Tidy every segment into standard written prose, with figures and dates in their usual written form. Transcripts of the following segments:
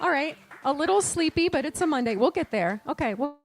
All right. A little sleepy, but it's a Monday. We'll get there. Okay. Well.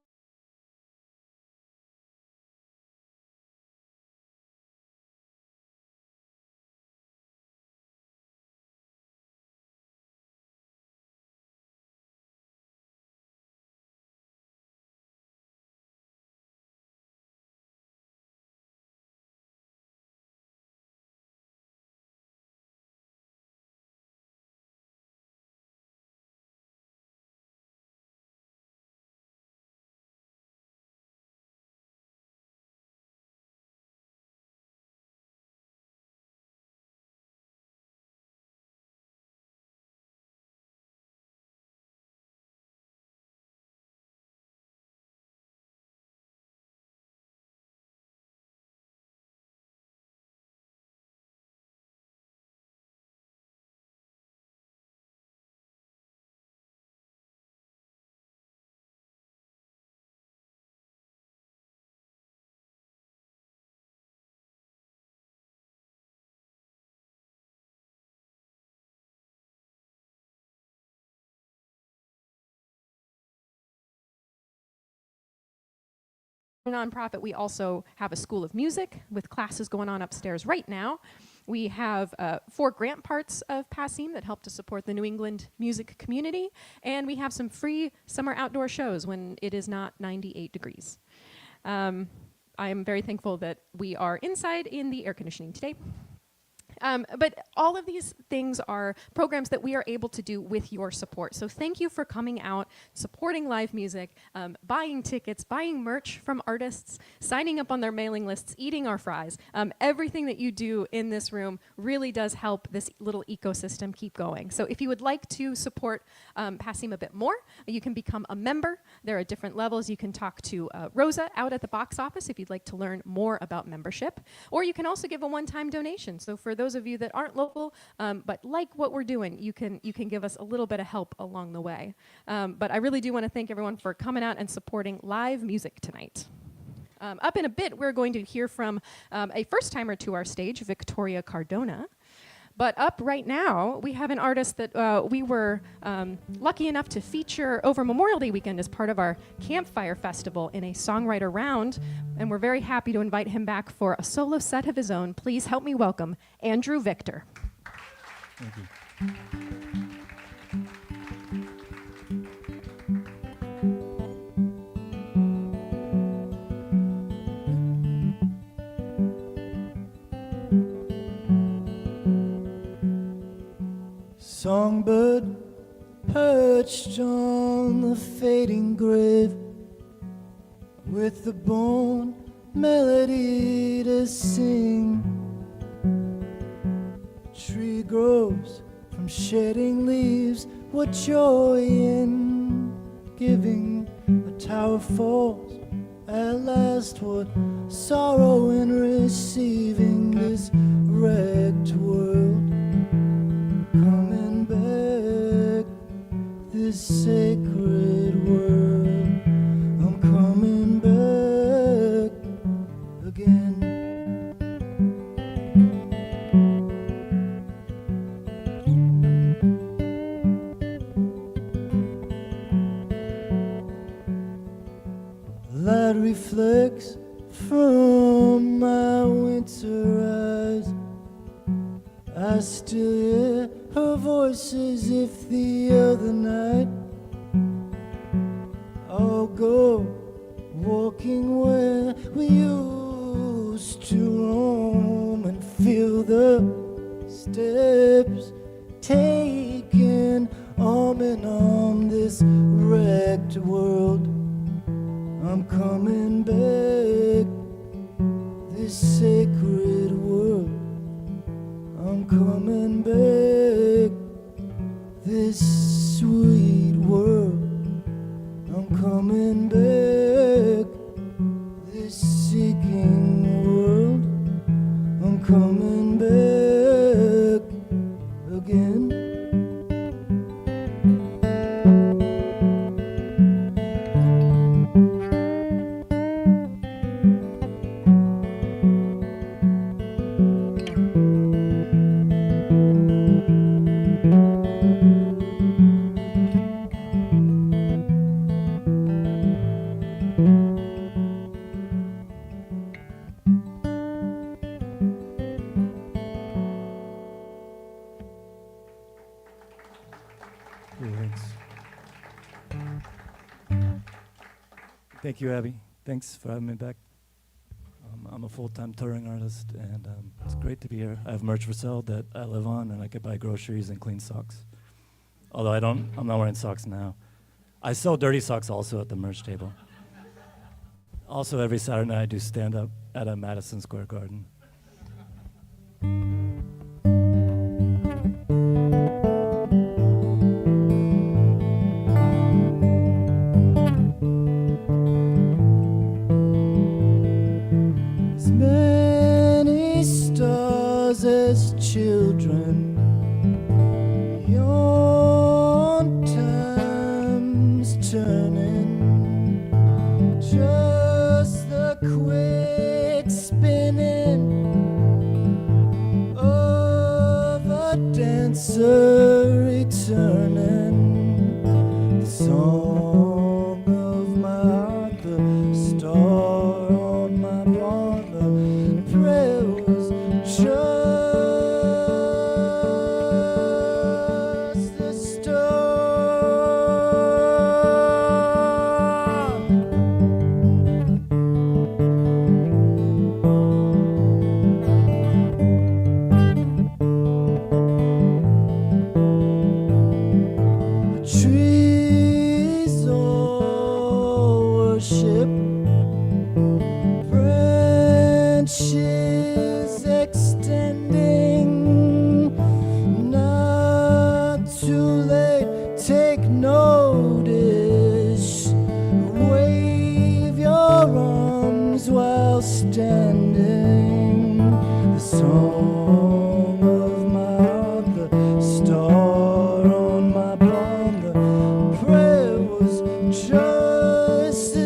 Nonprofit, we also have a school of music with classes going on upstairs right now. We have 4 grant parts of PASIM that help to support the New England music community, and we have some free summer outdoor shows when it is not 98 degrees. I am very thankful that we are inside in the air conditioning today. But all of these things are programs that we are able to do with your support. So thank you for coming out, supporting live music, buying tickets, buying merch from artists, signing up on their mailing lists, eating our fries. Everything that you do in this room really does help this little ecosystem keep going. So if you would like to support PASIM a bit more, you can become a member. There are different levels. You can talk to Rosa out at the box office if you'd like to learn more about membership. Or you can also give a one-time donation. So for those of you that aren't local but like what we're doing, you can give us a little bit of help along the way. But I really do want to thank everyone for coming out and supporting live music tonight. Up in a bit, we're going to hear from a first-timer to our stage, Victoria Cardona. But up right now, we have an artist that we were lucky enough to feature over Memorial Day weekend as part of our Campfire Festival in a songwriter round, and we're very happy to invite him back for a solo set of his own. Please help me welcome Andrew Victor. Thank you. Songbird perched on the fading grave with the bone melody to sing. Tree grows from shedding leaves, what joy in giving. A tower falls at last, what sorrow in receiving this wrecked world. Coming back, this sacred world. I'm coming back again. Light reflects from my winter eyes. I still hear her voice as if the other night. I'll go walking where we used to roam and feel the steps taken arm in arm, this wrecked world. I'm coming back, this sacred world. I'm coming back, this sweet world. I'm coming back, this seeking world. I'm coming back again. Cool, thanks. Thank you, Abby. Thanks for having me back. I'm a full-time touring artist, and it's great to be here. I have merch for sale that I live on, and I could buy groceries and clean socks. Although I'm not wearing socks now. I sell dirty socks also at the merch table. Also, every Saturday night I do stand-up at a Madison Square Garden. As many stars as children, yon time's turning. Just the quick spinning of a dancer returning. The song of my heart, the star on my pond, the prayer was just the star. The trees all worship, branches extending. Not too late, take notice. Wave your arms while standing. The song of my heart, the star on my palm, the prayer was just the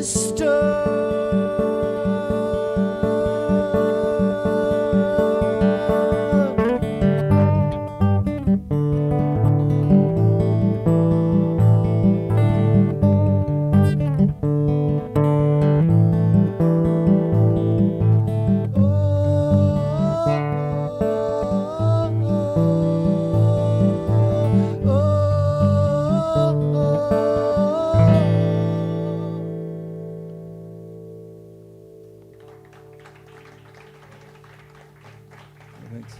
Thanks.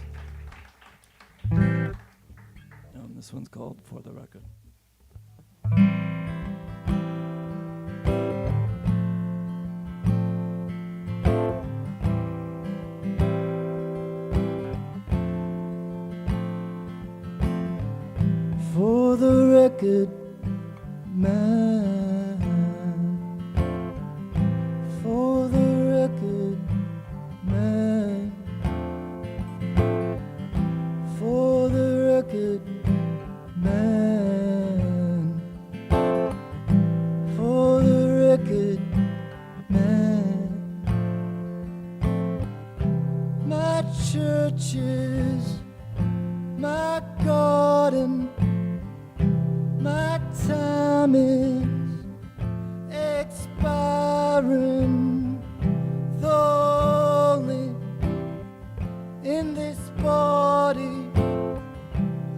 This one's called For the Record. For the record, man. For the record, man. For the record, man. For the record, man. My church is my garden. My time is expiring, though only in this body.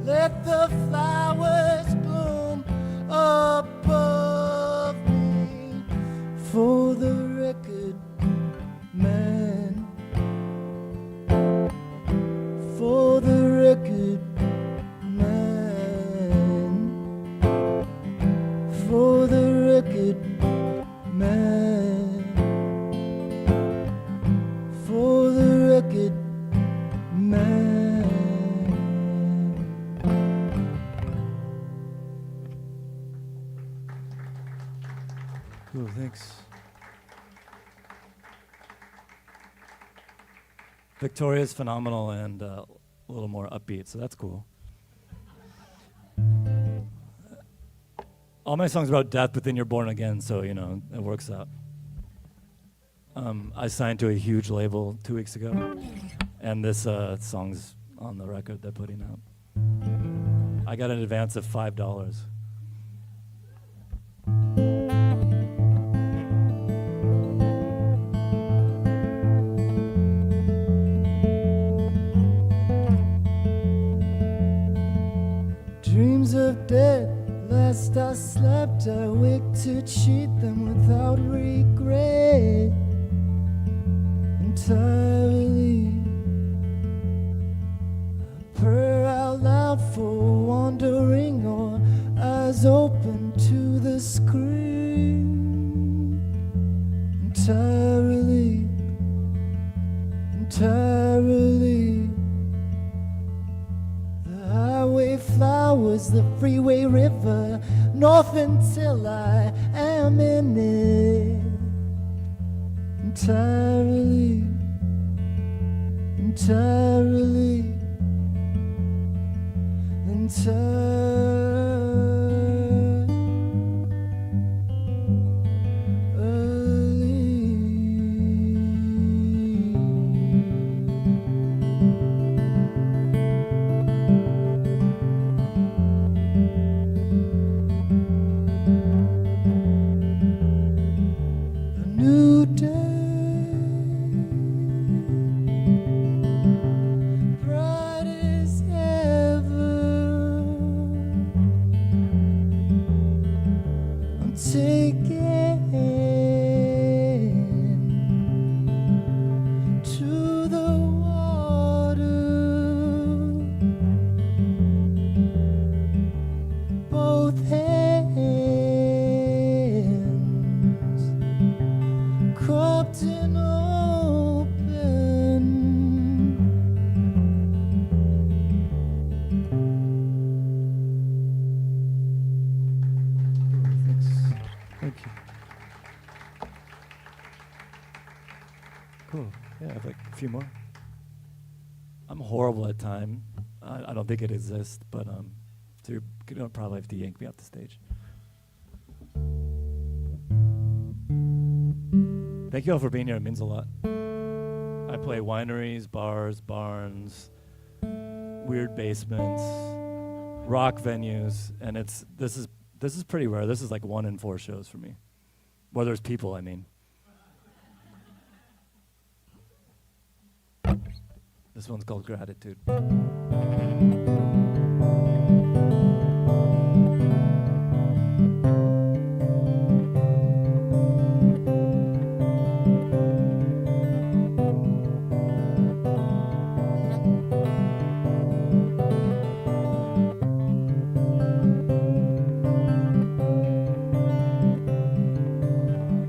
Let the flowers bloom above me. For the record, man. For the record, man. For the record, man. For the record, man. Cool, thanks. Victoria's phenomenal and a little more upbeat, so that's cool. All my songs are about death, but then you're born again, so, you know, it works out. I signed to a huge label 2 weeks ago, and this song's on the record they're putting out. I got an advance of $5. Dreams of death last I slept, I waked to cheat them without regret. Entirely, I purr out loud for wandering, or eyes open to the screen. Entirely, entirely. The highway flowers, the freeway river, north until I am in it. Entirely, entirely, a new day, bright as ever. I'm taken to the water, both hands cupped and open. Thank you. Cool. Yeah, I have like a few more. I'm horrible at time. I don't think it exists, but so you're gonna probably have to yank me off the stage. Thank you all for being here. It means a lot. I play wineries, bars, barns, weird basements, rock venues, and this is pretty rare. This is like 1 in 4 shows for me. Well, there's people, I mean. This one's called Gratitude.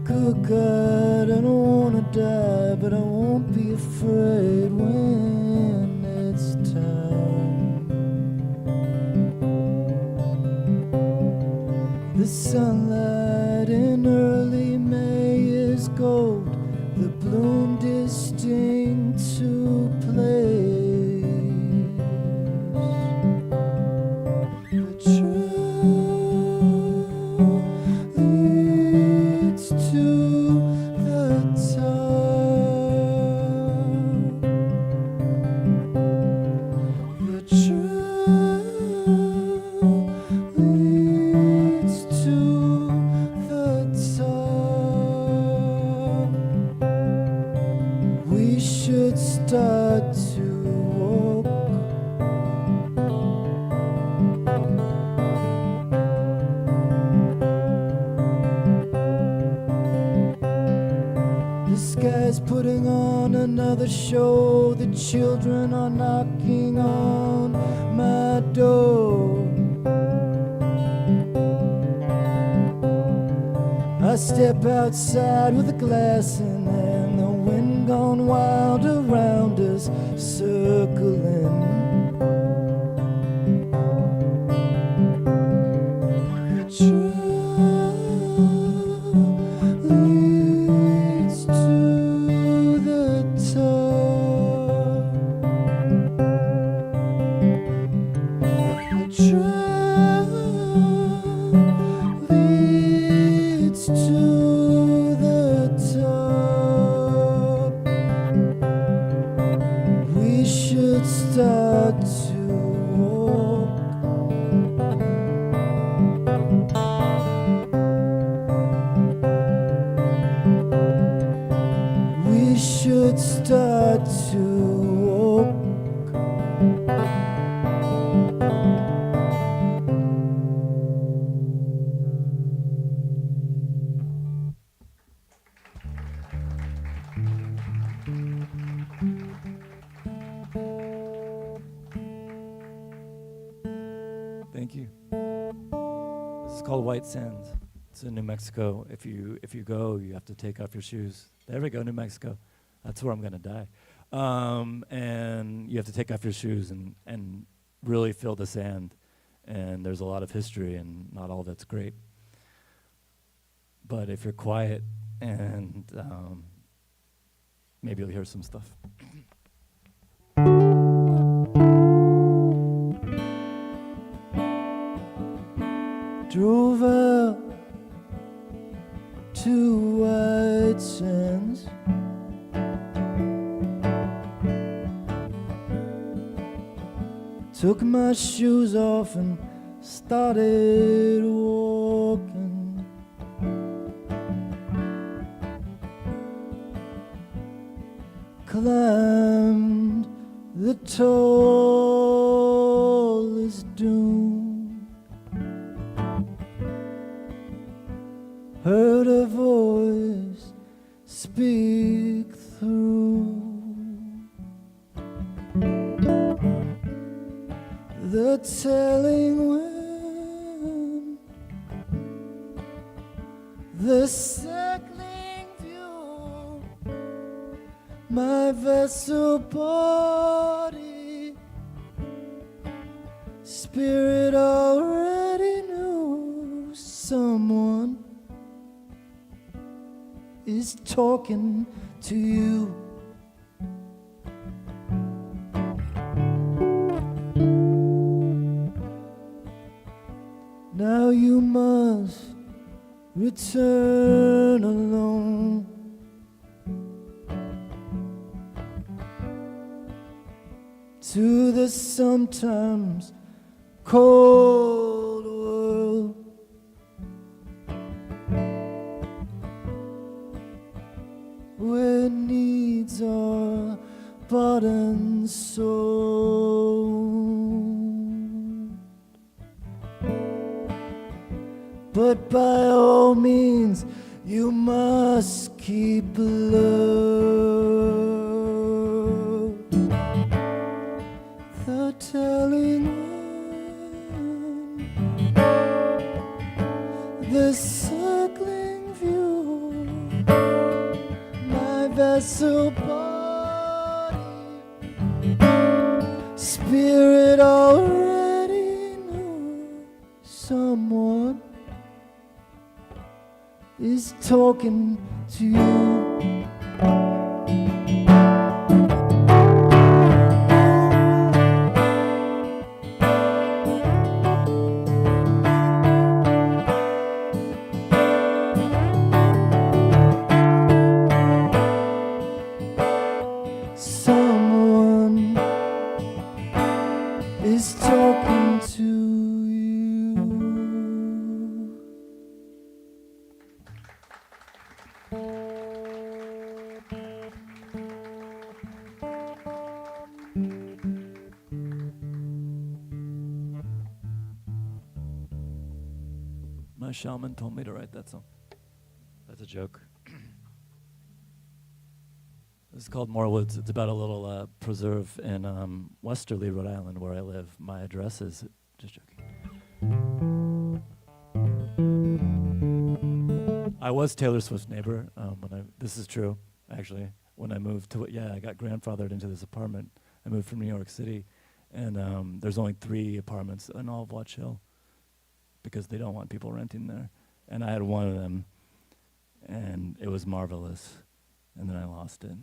Good God, I don't wanna die, but I won't be afraid when it's time. The sunlight in early May is gold, the bloom distinct to place. The trail leads to the top. The trail leads to the top. We should start to walk. The sky's putting on another show. The children are knocking on my door. I step outside with a glass in hand, the wind gone wild around us, circling. The trail leads to the top. The trail leads to the top. We should start to walk. called White Sands. It's in New Mexico. If you go, you have to take off your shoes. There we go, New Mexico. That's where I'm gonna die. And you have to take off your shoes and really feel the sand. And there's a lot of history, and not all of it's great. But if you're quiet, and maybe you'll hear some stuff. Drove up to White Sands. Took my shoes off and started walking. Climbed the tallest dune. Heard a voice speak through the telling wind, the circling view, my vessel body, spirit already knew someone is talking to you. Now you must return alone. To the sometimes cold world. Where needs are bought and sold. But by all means, you must keep low. The telling wind, the circling view, my vessel body, spirit already knew someone is talking to you. Someone is talking to you. My shaman told me to write that song. That's a joke. This is called Moorwoods. It's about a little preserve in Westerly, Rhode Island, where I live. My address is... Just joking. I was Taylor Swift's neighbor. This is true, actually. When I moved to... I got grandfathered into this apartment. I moved from New York City, and there's only 3 apartments in all of Watch Hill because they don't want people renting there. And I had one of them, and it was marvelous. And then I lost it.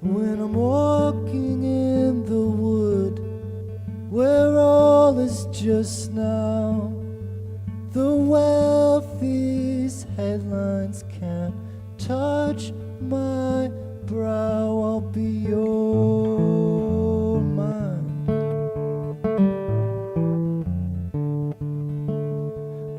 When I'm walking in the wood, where all is just now, the wealthy's headlines can't touch my brow. I'll be your mind.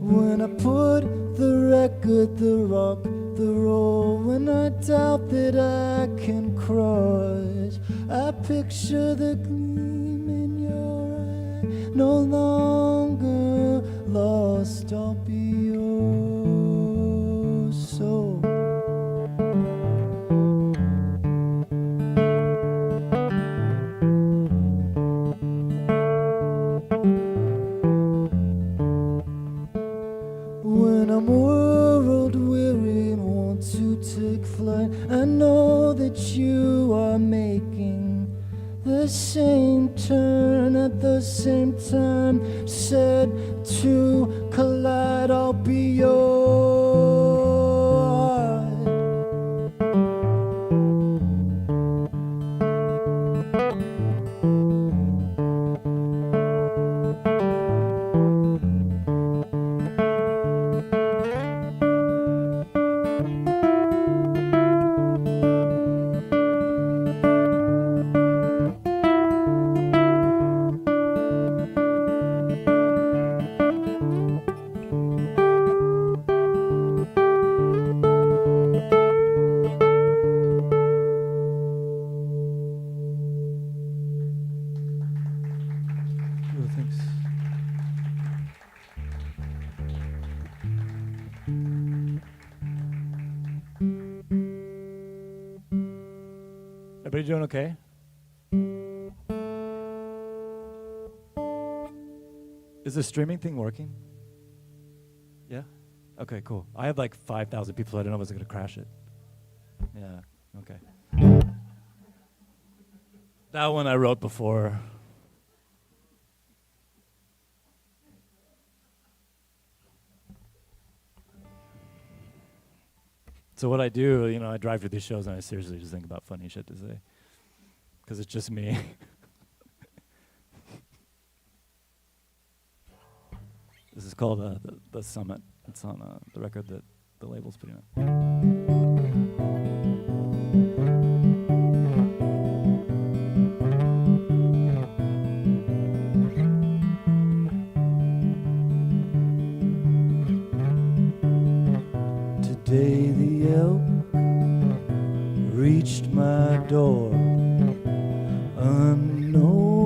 When I put the record, the rock, the roll, when I doubt that I can crush, I picture the gleam in your eye, no longer lost. I'll be yours. So when I'm world weary and want to take flight, I know that you are making the same turn at the same time, set to collide. I'll be yours. Thanks. Everybody doing okay? Is the streaming thing working? Yeah? Okay, cool. I have like 5,000 people, so I don't know if it's going to crash it. Yeah, okay. That one I wrote before. So what I do, you know, I drive to these shows and I seriously just think about funny shit to say. Because it's just me. This is called the Summit. It's on the record that the label's putting out. Today the elk reached my door. Unknown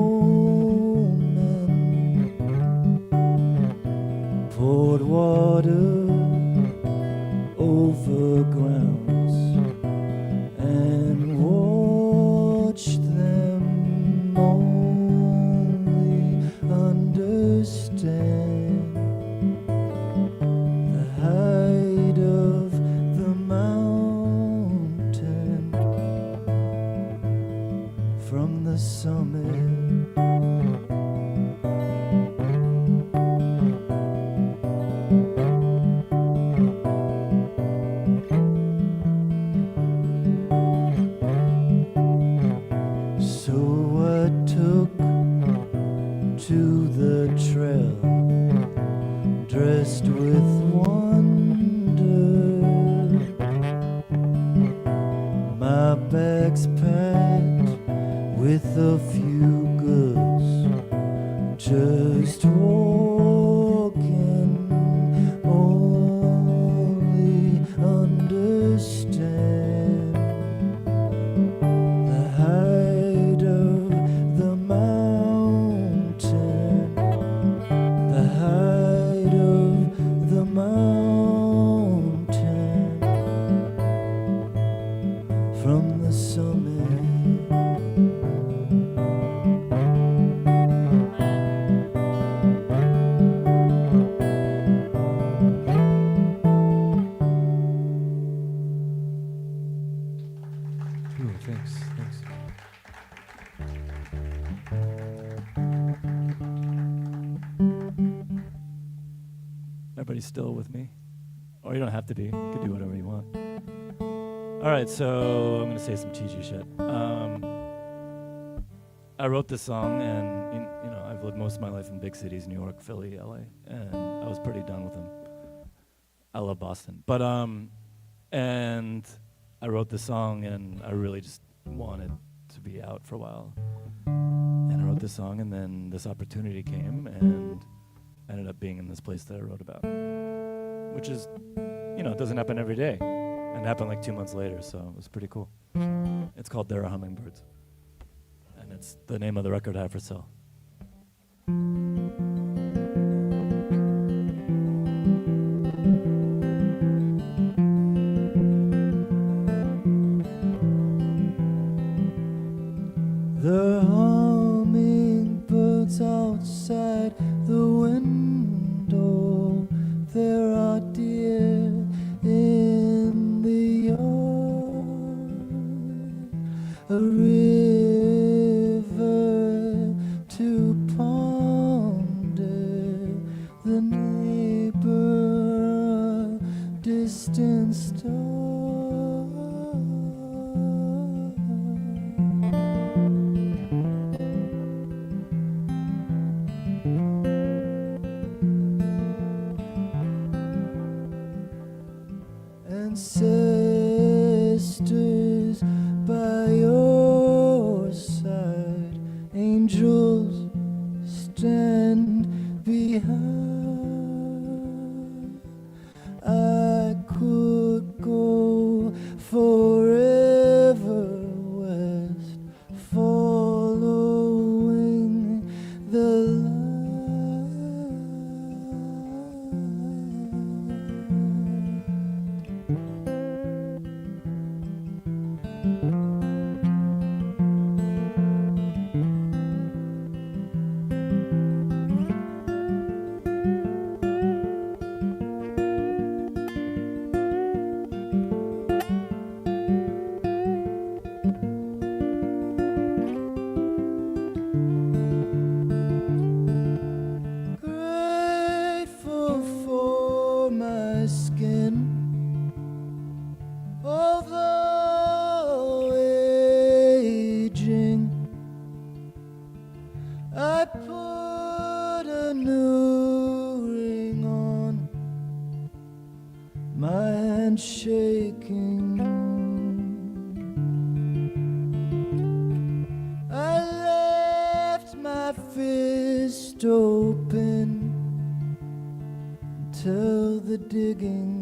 men poured water over grounds and watched them only understand the height of the mountain from the summit. So I took to the trail, dressed with wonder. My bag's packed with a few goods, just walking, only understand the height of the mountain, the height of the mountain from the summit. Ooh, thanks. Everybody's still with me? Or you don't have to be. You can do whatever you want. All right, so I'm gonna say some cheesy shit. I wrote this song, and you know, I've lived most of my life in big cities: New York, Philly, LA, and I was pretty done with them. I love Boston, but and I wrote this song, and I really just wanted to be out for a while. And I wrote this song, and then this opportunity came, and I ended up being in this place that I wrote about, which is, you know, it doesn't happen every day. And it happened like 2 months later, so it was pretty cool. It's called There Are Hummingbirds. And it's the name of the record I have for sale. outside the window. There are deer in the yard. A river to ponder, the neighbor, a distant star. Ancestors by your side, angels stand behind. I could go forever west, following the line. Grateful for my skin, although aging. I put a new ring on, my hand shaking. I left my fist open till the digging,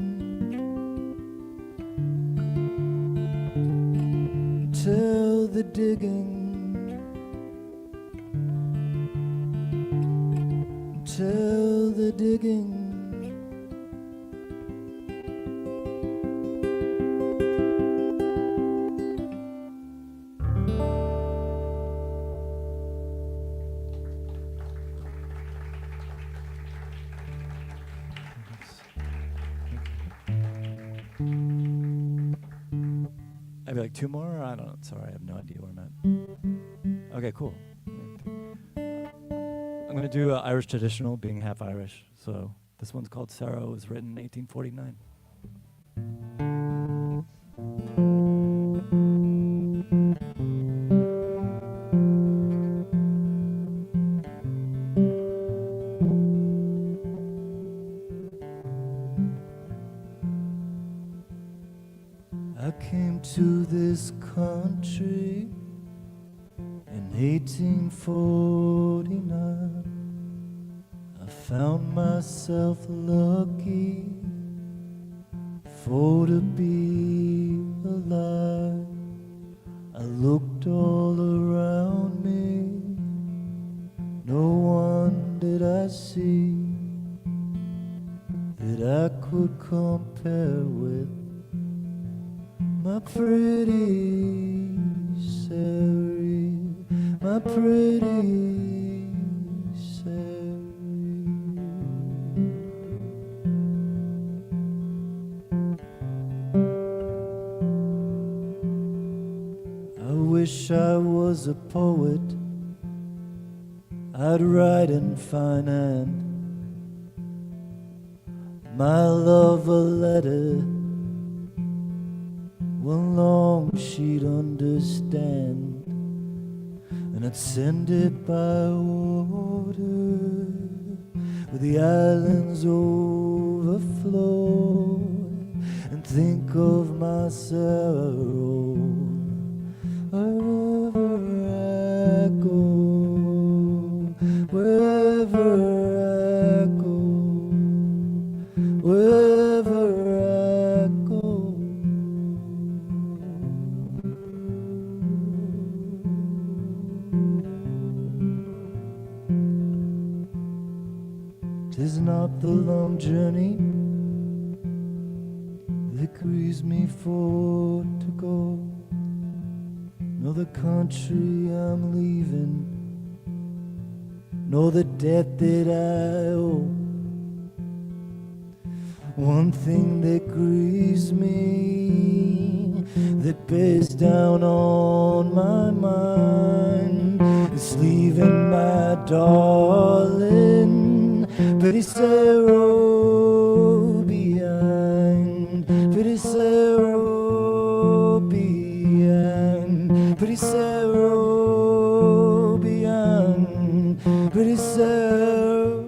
till the digging, till the digging. Maybe like two more? I don't know. Sorry, I have no idea where I'm at. Okay, cool. I'm going to do Irish traditional, being half Irish. So this one's called Sarah. It was written in 1849. I came to this country in 1849. I found myself lucky for to be alive. I looked all around me, no one did I see that I could compare with my pretty Sari, my pretty Sari. I wish I was a poet, I'd write in fine hand my love a letter, one long she'd understand, and I'd send it by water where the islands overflow, and think of my sorrow wherever I go, wherever I go, wherever I go. 'Tis not the long journey that grieves me for to go, nor the country I'm leaving nor the debt that I owe. One thing that grieves me, that bears down on my mind, is leaving my darling pretty sorrow behind, pretty sorrow behind, pretty sorrow behind, pretty sorrow.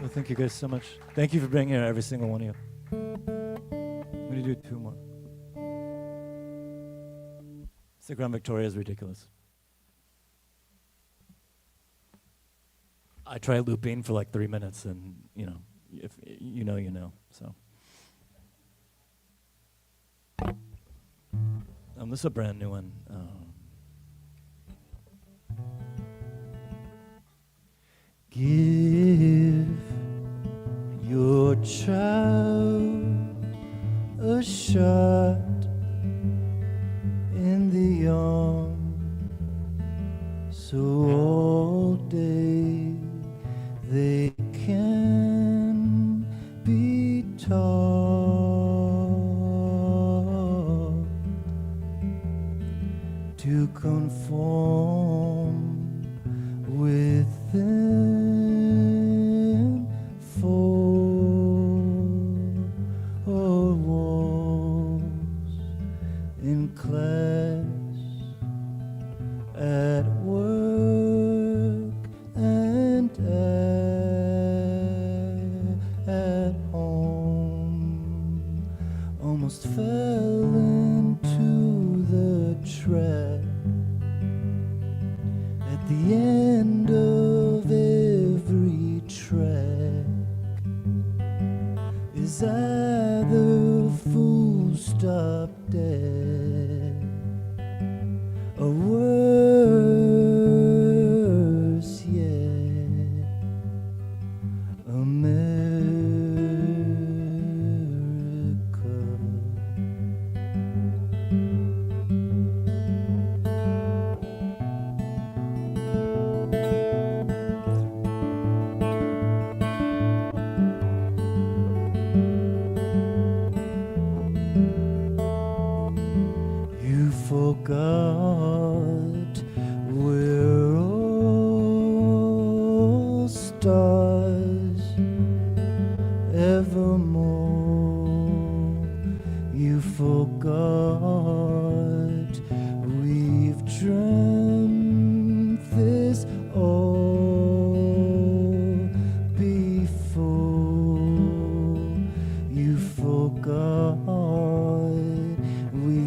Well, thank you guys so much. Thank you for being here, every single one of you. I'm going to do two more. Stick around, Victoria is ridiculous. I try looping for like 3 minutes, and you know, if you know, you know. So, this is a brand new one. Give your child a shot in the arm, so all day they can be taught to conform with them four walls in class, at work, and at home. Almost fell into the trap at the end of every track is either full stop dead or worse yet, America. You forgot we're all stars evermore. You forgot we've dreamt this all before. You forgot we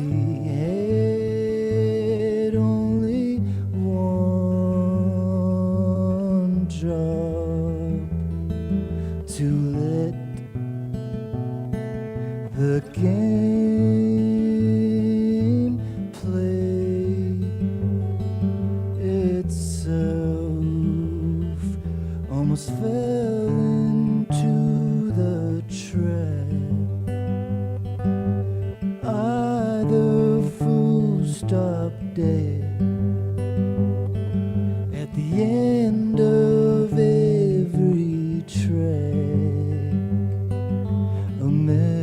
had only one job: to let the game play itself. Almost fell into the trap, either full stop dead at the end of every track, America.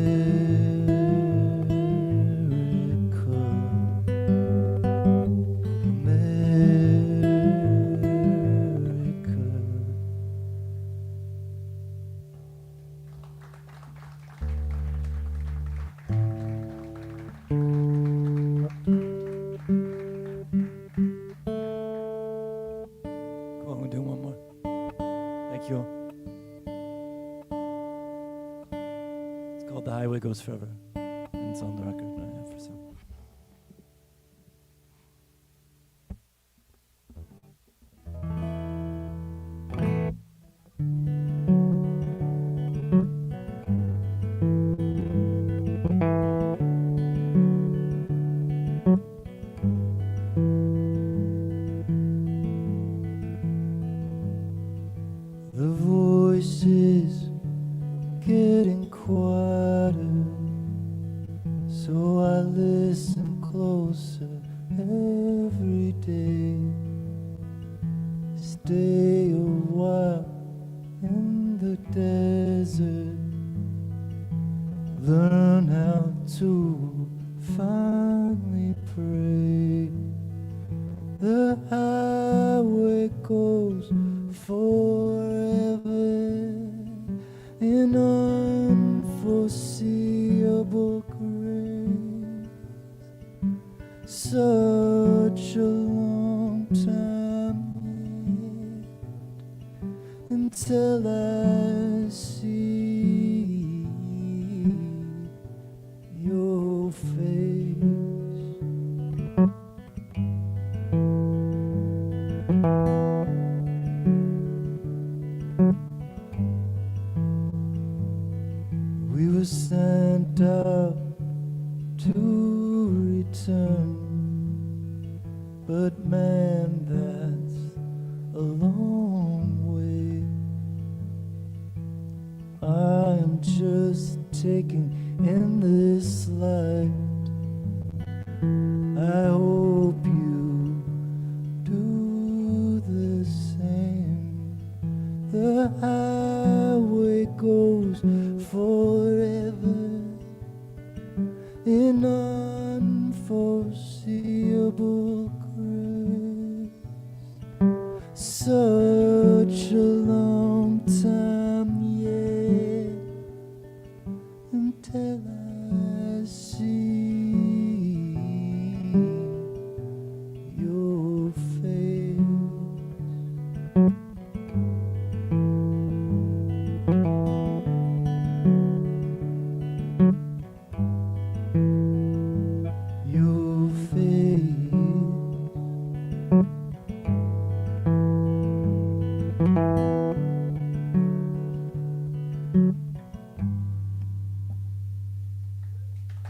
Come on, we'll do one more. Thank you all. It's called The Highway Goes Forever, and it's on the record that I have for sale. desert. Learn how to finally pray. The highway goes forever in unforeseeable grace. Such a long time yet until I see your face. We were sent out to return, but man, that's a long way. I am just taking in this light. I hope you do the same. The highway goes forever in unforeseeable grace. Such a long time yet until I see your face. Your face.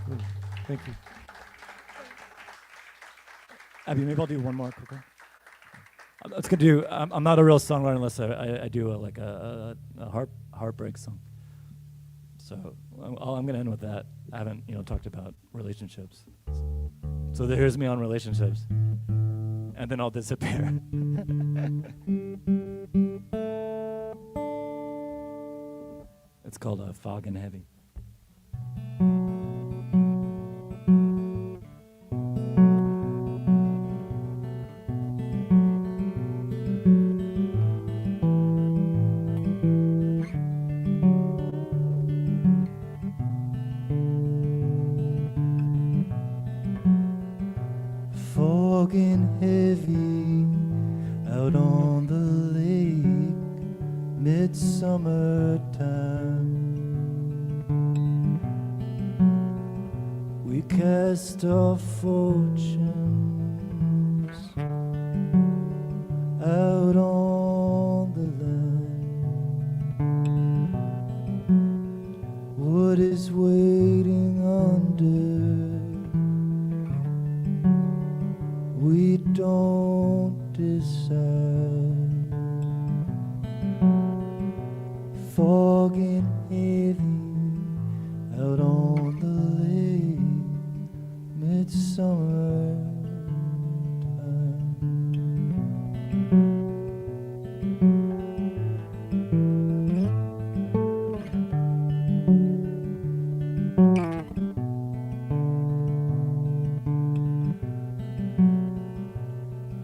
Cool. Thank you. Abby, maybe I'll do one more quickly. I was gonna do. I'm not a real songwriter unless I do a heartbreak song. So I'm gonna end with that. I haven't talked about relationships. So here's me on relationships, and then I'll disappear. It's called Fog and Heavy. Fog and heavy out on the lake, midsummer time. We cast our fortunes out on the land. What is waiting under? We don't decide. Fog and heavy out on the lake, midsummer time.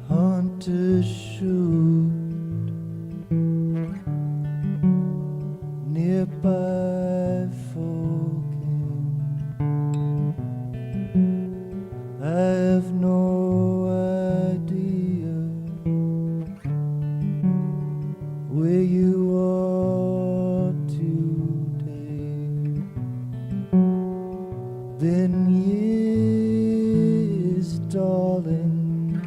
Hunters shoot nearby folking. I have no idea where you are today. Been years, darling,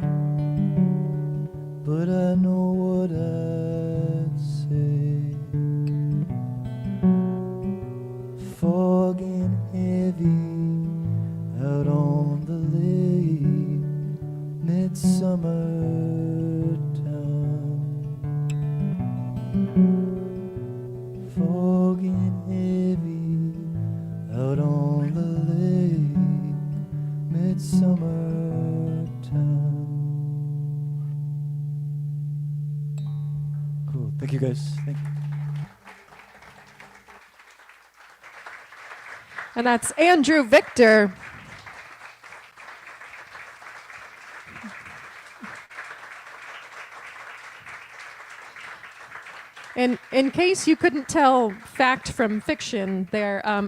but I know what I'd say. Fog and heavy out on the lake, midsummer time. Fog and heavy out on the lake, midsummer time. Cool. Thank you guys. Thank you. And that's Andrew Victor. And in case you couldn't tell fact from fiction,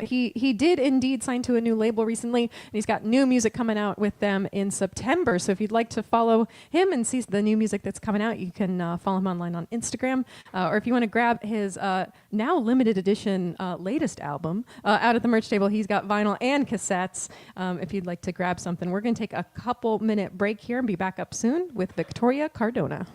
he did indeed sign to a new label recently, and he's got new music coming out with them in September. So if you'd like to follow him and see the new music that's coming out, you can follow him online on Instagram, or if you want to grab his now limited edition latest album out at the merch table, he's got vinyl and cassettes. If you'd like to grab something, we're going to take a couple-minute break here and be back up soon with Victoria Cardona.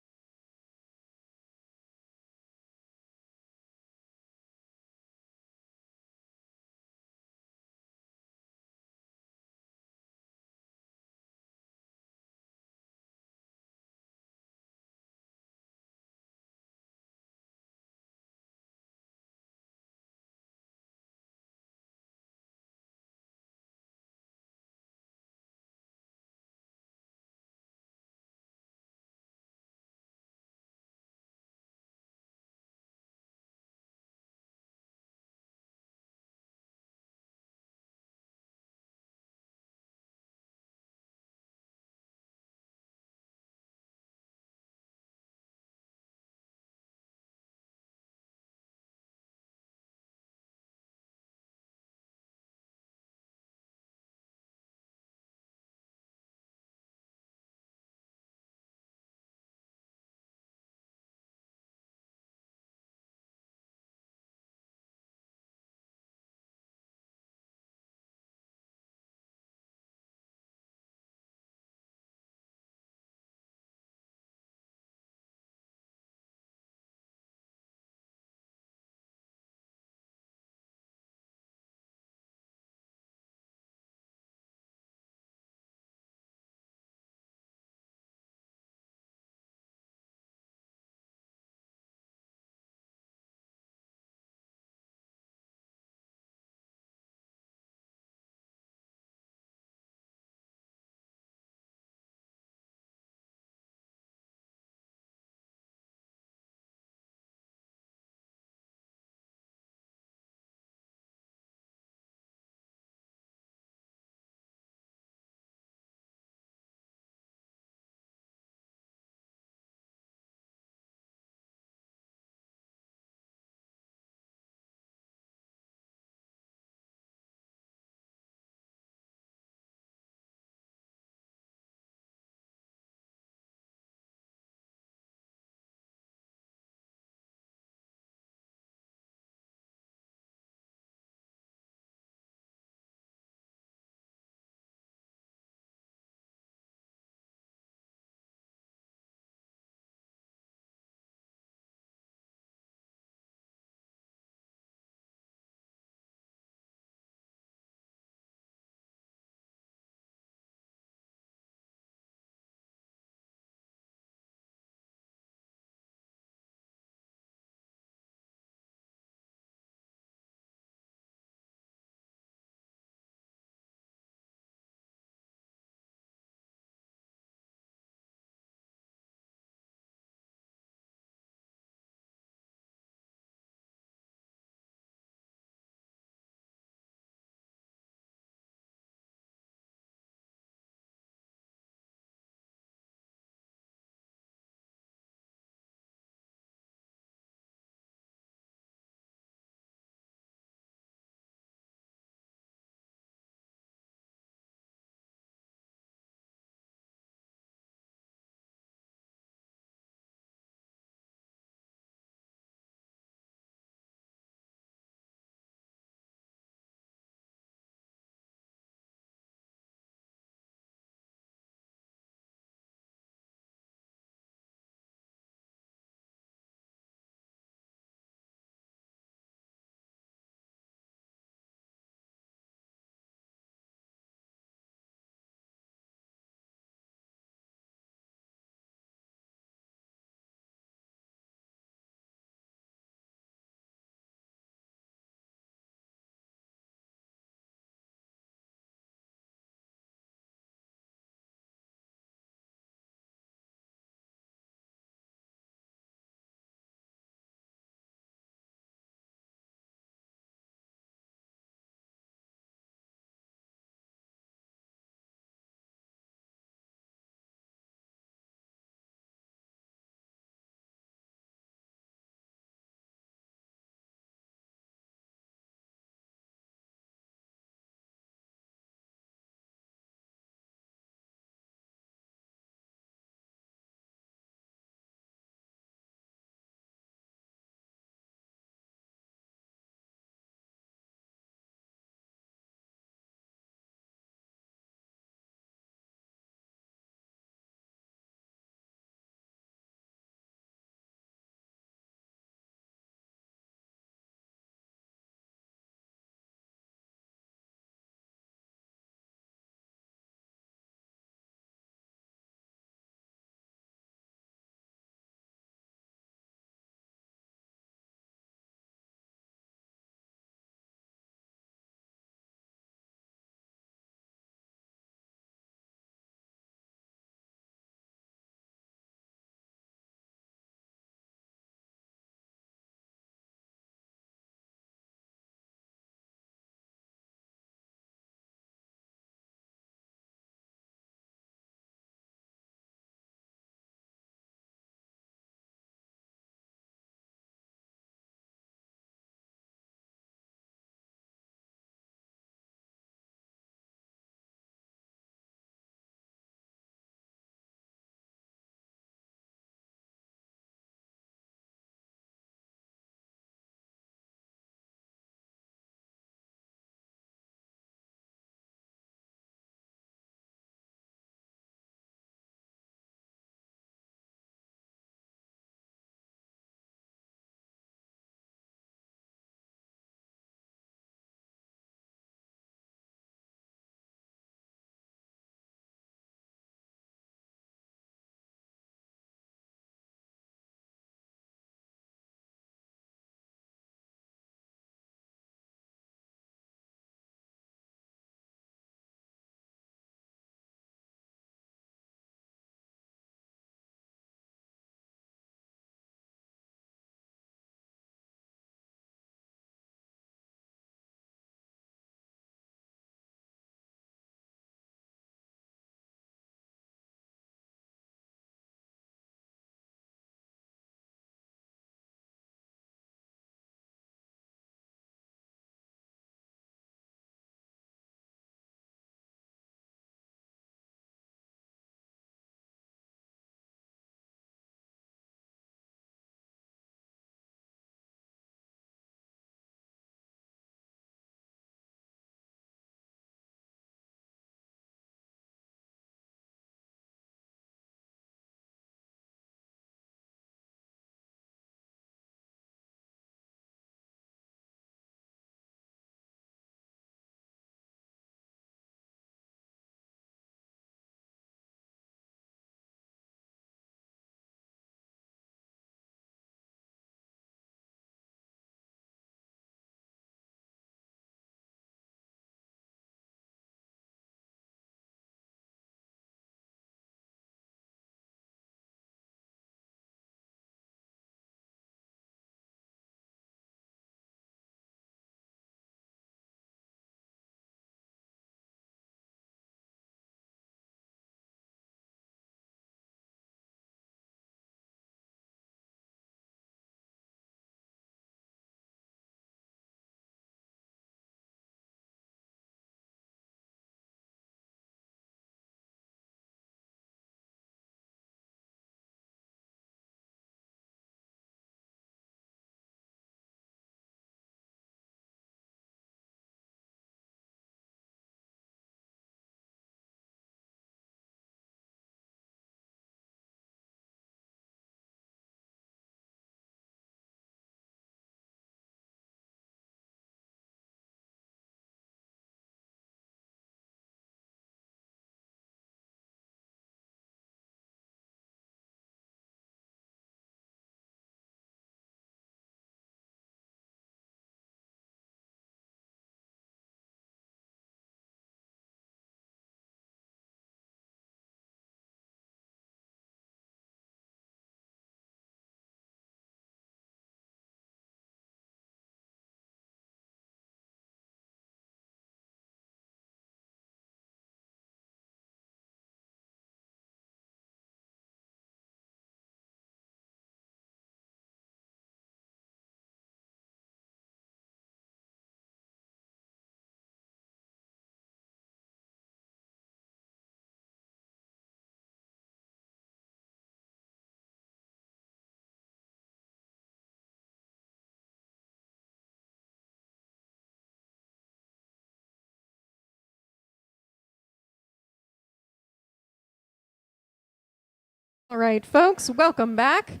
All right, folks, welcome back.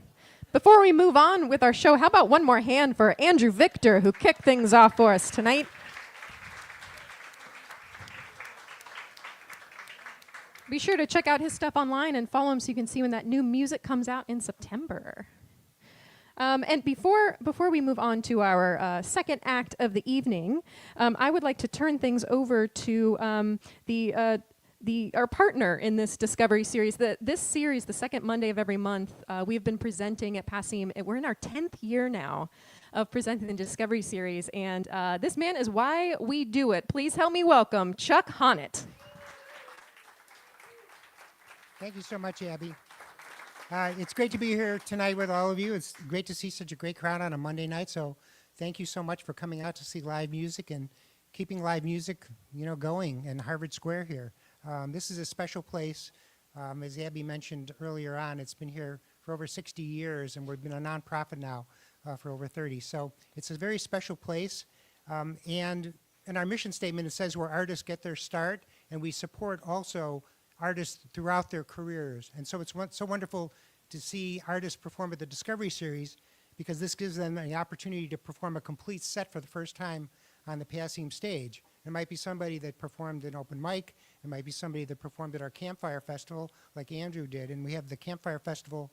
Before we move on with our show, how about one more hand for Andrew Victor, who kicked things off for us tonight? Be sure to check out his stuff online and follow him so you can see when that new music comes out in September. And before we move on to our second act of the evening, I would like to turn things over to our partner in this Discovery series. This series, the second Monday of every month, we've been presenting at PASIM. We're in our 10th year now of presenting the Discovery series, and this man is why we do it. Please help me welcome Chuck Honnett. Thank you so much, Abby. It's great to be here tonight with all of you. It's great to see such a great crowd on a Monday night. So thank you so much for coming out to see live music and keeping live music, going in Harvard Square here. This is a special place. As Abby mentioned earlier on, it's been here for over 60 years, and we've been a nonprofit now for over 30. So it's a very special place. And in our mission statement, it says where artists get their start, and we support also artists throughout their careers. And so it's so wonderful to see artists perform at the Discovery Series, because this gives them the opportunity to perform a complete set for the first time on the PASIM stage. It might be somebody that performed an open mic. It might be somebody that performed at our Campfire Festival like Andrew did. And we have the Campfire Festival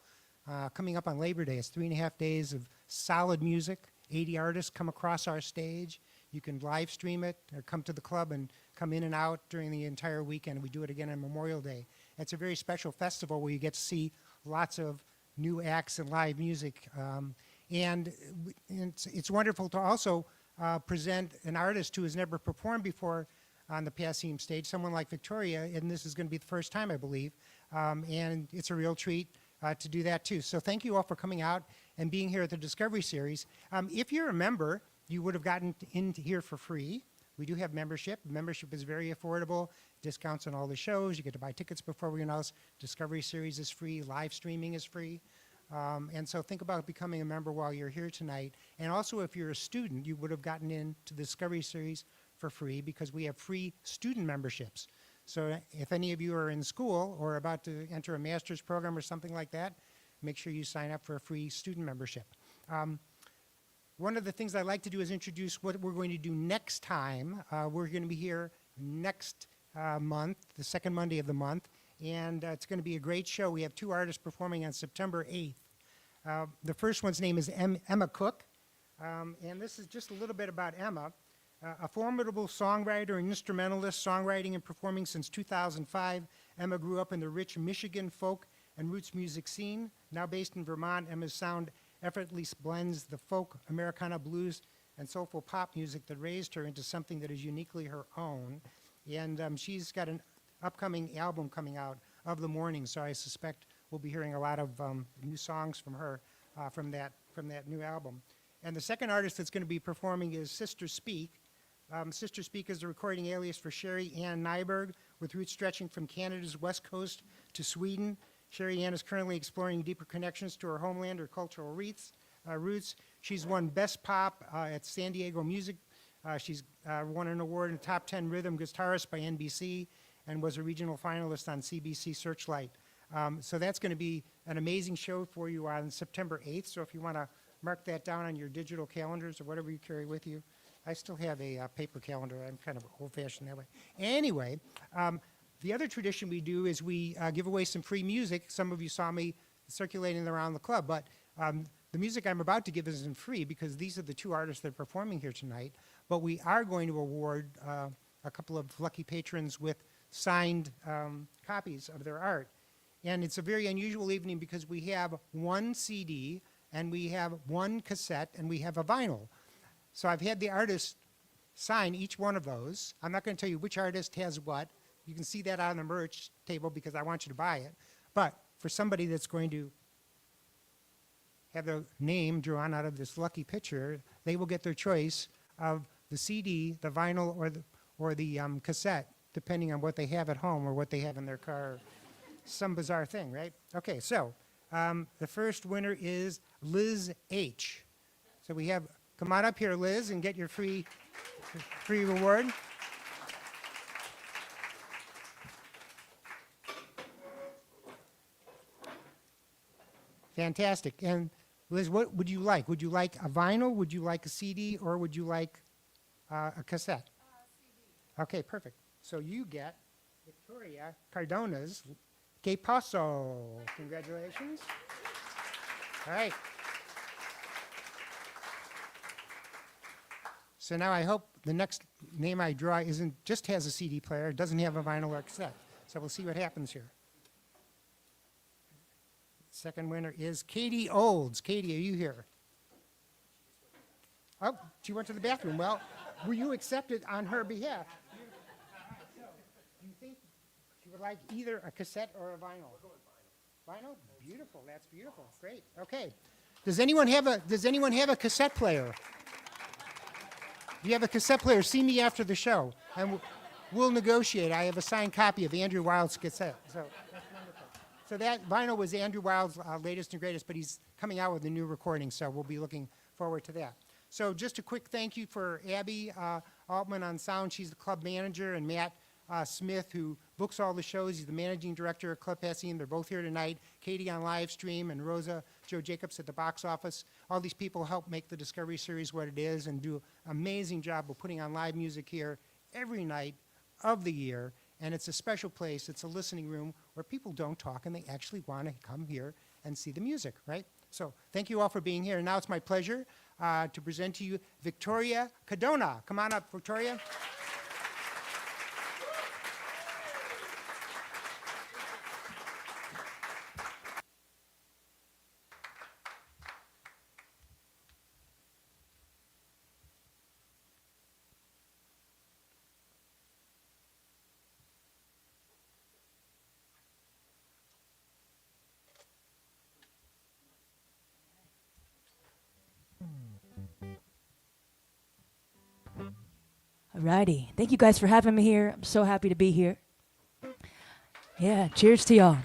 coming up on Labor Day. It's 3.5 days of solid music. 80 artists come across our stage. You can live stream it or come to the club and come in and out during the entire weekend. We do it again on Memorial Day. It's a very special festival where you get to see lots of new acts and live music. And it's wonderful to also present an artist who has never performed before on the PASIM stage, someone like Victoria, and this is going to be the first time, I believe. And it's a real treat to do that too. So thank you all for coming out and being here at the Discovery Series. If you're a member, you would have gotten in here for free. We do have membership. Membership is very affordable. Discounts on all the shows. You get to buy tickets before everyone else. Discovery Series is free. Live streaming is free. And so think about becoming a member while you're here tonight. And also, if you're a student, you would have gotten into the Discovery Series for free, because we have free student memberships. So if any of you are in school or about to enter a master's program or something like that, make sure you sign up for a free student membership. One of the things I like to do is introduce what we're going to do next time. We're going to be here next month, the second Monday of the month, and it's going to be a great show. We have 2 artists performing on September 8th. The first one's name is Emma Cook, and this is just a little bit about Emma. A formidable songwriter and instrumentalist, songwriting and performing since 2005. Emma grew up in the rich Michigan folk and roots music scene. Now based in Vermont, Emma's sound effortlessly blends the folk, Americana blues, and soulful pop music that raised her into something that is uniquely her own. And she's got an upcoming album coming out, Of the Morning, so I suspect we'll be hearing a lot of new songs from her from that new album. And the second artist that's going to be performing is Sister Speak. Sister Speak is the recording alias for Sherry Ann Nyberg, with roots stretching from Canada's west coast to Sweden. Sherry Ann is currently exploring deeper connections to her homeland, her cultural roots. She's won Best Pop at San Diego Music. She's won an award in Top 10 Rhythm Guitarist by NBC, and was a regional finalist on CBC Searchlight. So that's going to be an amazing show for you on September 8th. So if you want to mark that down on your digital calendars or whatever you carry with you. I still have a paper calendar. I'm kind of old-fashioned that way. Anyway, the other tradition we do is we give away some free music. Some of you saw me circulating around the club, but the music I'm about to give isn't free, because these are the 2 artists that are performing here tonight. But we are going to award a couple of lucky patrons with signed copies of their art. And it's a very unusual evening because we have 1 CD, and we have 1 cassette, and we have a vinyl. So I've had the artist sign each one of those. I'm not going to tell you which artist has what. You can see that on the merch table because I want you to buy it. But for somebody that's going to have their name drawn out of this lucky picture, they will get their choice of the CD, the vinyl, or the cassette, depending on what they have at home or what they have in their car. Some bizarre thing, right? Okay, so the first winner is Liz H. So we have, come on up here, Liz, and get your free reward. Fantastic. And Liz, what would you like? Would you like a vinyl? Would you like a CD? Or would you like a cassette? CD. Okay, perfect. So you get Victoria Cardona's Que Paso. Congratulations. All right. So now I hope the next name I draw isn't just has a CD player, it doesn't have a vinyl or cassette. So we'll see what happens here. Second winner is Katie Olds. Katie, are you here? Oh, she went to the bathroom. Well, will you accept it on her behalf? Do you think she would like either a cassette or a vinyl? Vinyl? Beautiful. That's beautiful. Great. Okay. Does anyone have a cassette player? If you have a cassette player, see me after the show, and we'll negotiate. I have a signed copy of Andrew Wild's cassette. So that's wonderful. So that vinyl was Andrew Wild's latest and greatest, but he's coming out with a new recording, so we'll be looking forward to that. So just a quick thank you for Abby Altman on sound. She's the club manager, and Matt Smith, who books all the shows. He's the managing director of Club Passine. They're both here tonight. Katie on live stream, and Rosa Joe Jacobs at the box office. All these people help make the Discovery Series what it is and do an amazing job of putting on live music here every night of the year. And it's a special place. It's a listening room where people don't talk and they actually want to come here and see the music, right? So thank you all for being here. And now it's my pleasure to present to you Victoria Cardona. Come on up, Victoria. Alrighty. Thank you guys for having me here. I'm so happy to be here. Yeah, cheers to y'all.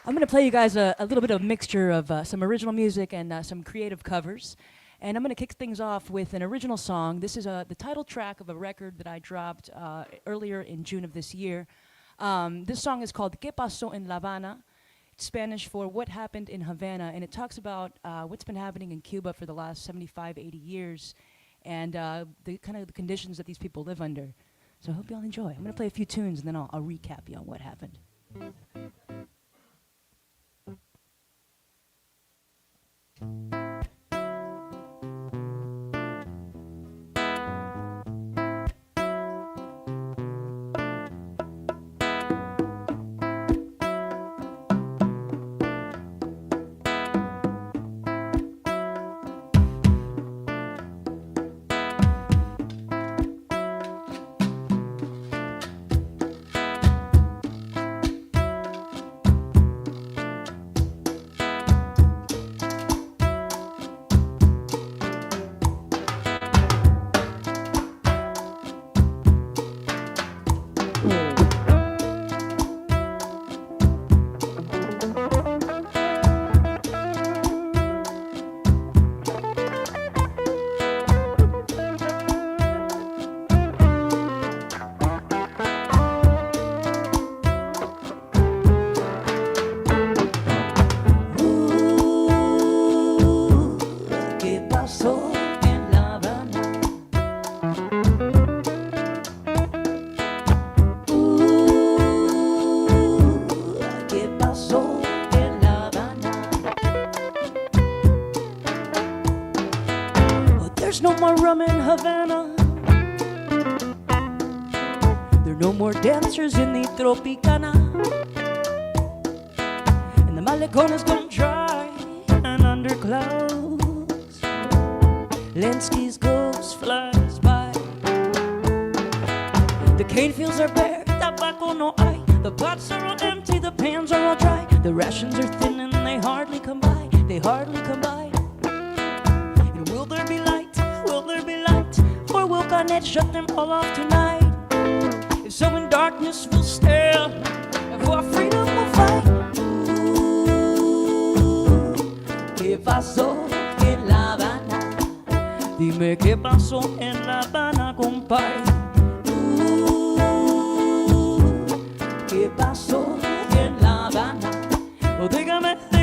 I'm going to play you guys a little bit of a mixture of some original music and some creative covers. And I'm going to kick things off with an original song. This is the title track of a record that I dropped earlier in June of this year. This song is called ¿Qué pasó en La Habana? It's Spanish for What Happened in Havana. And it talks about what's been happening in Cuba for the last 75, 80 years. And the kind of the conditions that these people live under. So I hope y'all enjoy. I'm going to play a few tunes and then I'll recap you on what happened. There's no more rum in Havana. There are no more dancers in the Tropicana. And the Malecón is gone dry and under clouds. Lenski's ghost flies by. The cane fields are bare, tobacco no hay. The pots are all empty, the pans are all dry. The rations are thin and they hardly come by. They hardly come by. And will there be light? Will there be light? Or will Garnet shut them all off tonight? If so, in darkness we'll stare, and for our freedom we'll fight. ¿Qué pasó en La Habana? Dime qué pasó en La Habana, compadre. ¿Qué pasó en La Habana? Oh, dígame.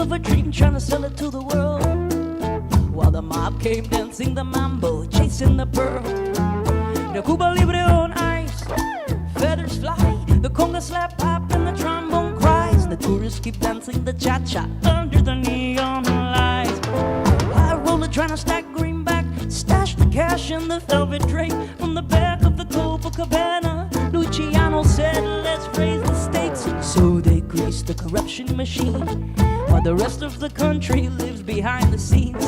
of a dream, trying to sell it to the world. While the mob came dancing the mambo, chasing the pearl. The Cuba Libre on ice, feathers fly. The conga slap pop and the trombone cries. The tourists keep dancing the cha-cha under the neon lights. I roll it trying to stack greenback, stash the cash in the velvet tray. From the back of the Copacabana, Luciano said, let's raise the stakes. So they grease the corruption machine, while the rest of the country lives behind the scenes.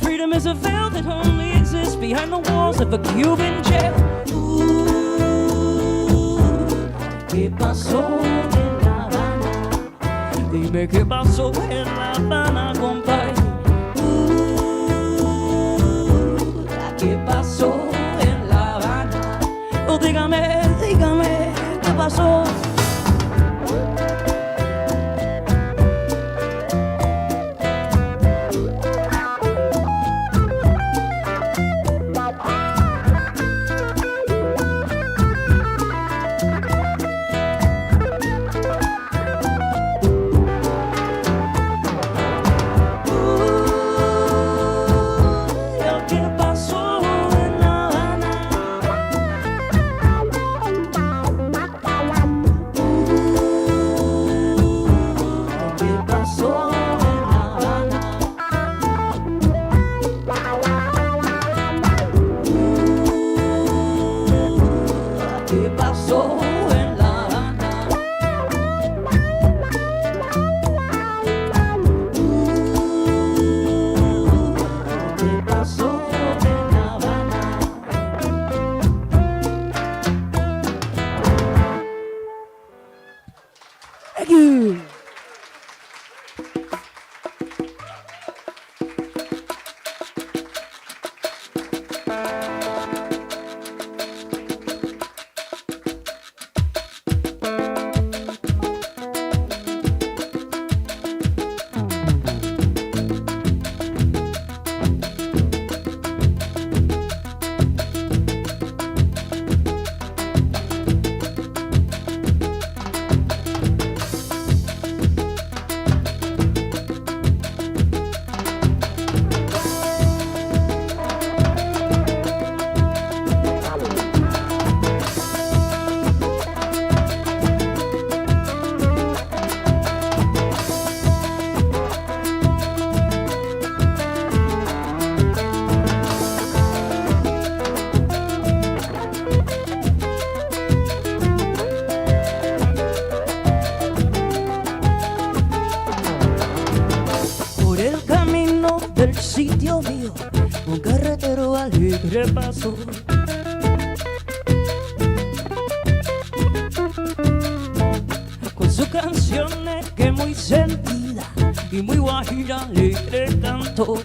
Freedom is a veil that only exists behind the walls of a Cuban jail. Ooh, ¿qué pasó en La Habana? Dime qué pasó en La Habana, compadre. ¿Qué pasó en La Habana? Oh, dígame, dígame, ¿qué pasó? Thank you. Del sitio mío, un carretero alegre pasó. Con su canción que muy sentida y muy guajira alegre cantó.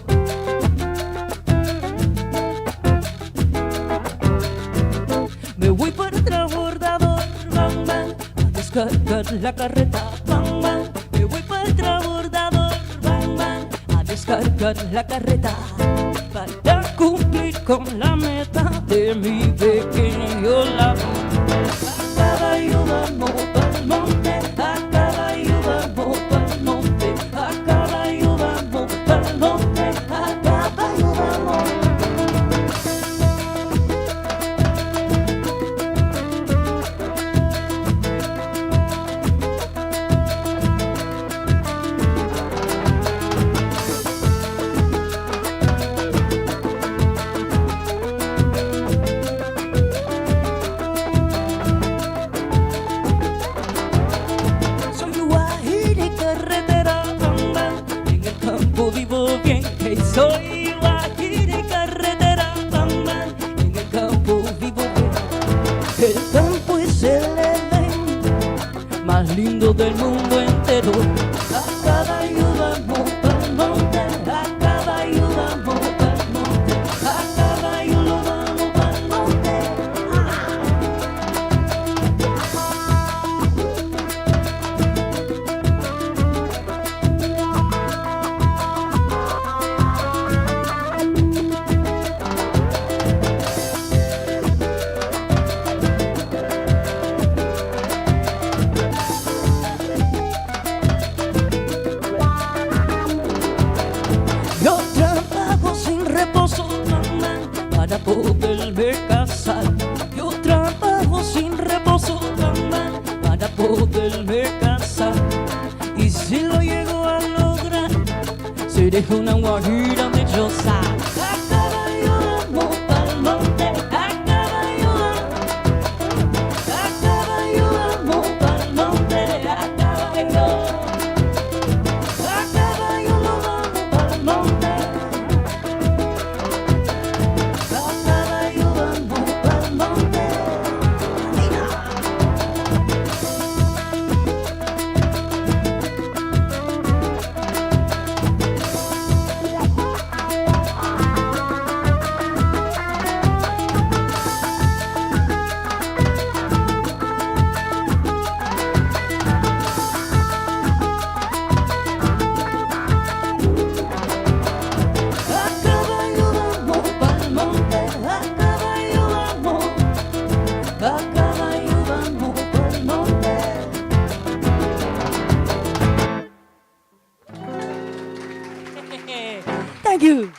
Me voy por el transbordador, bang bang, a descargar la carreta, bang bang. Me voy por el transbordador, bang bang, a descargar la carreta para cumplir con la meta de mi pequeño labor. A caballo vamos pa'l monte, a caballo vamos pa'l monte, a caballo vamos pa'l monte, a caballo vamos. de una guajira de choza. A caballo vamos pa'l monte, a caballo vamos pa'l monte, a caballo lo vamos pa'l monte, a caballo vamos pa'l monte. Thank you.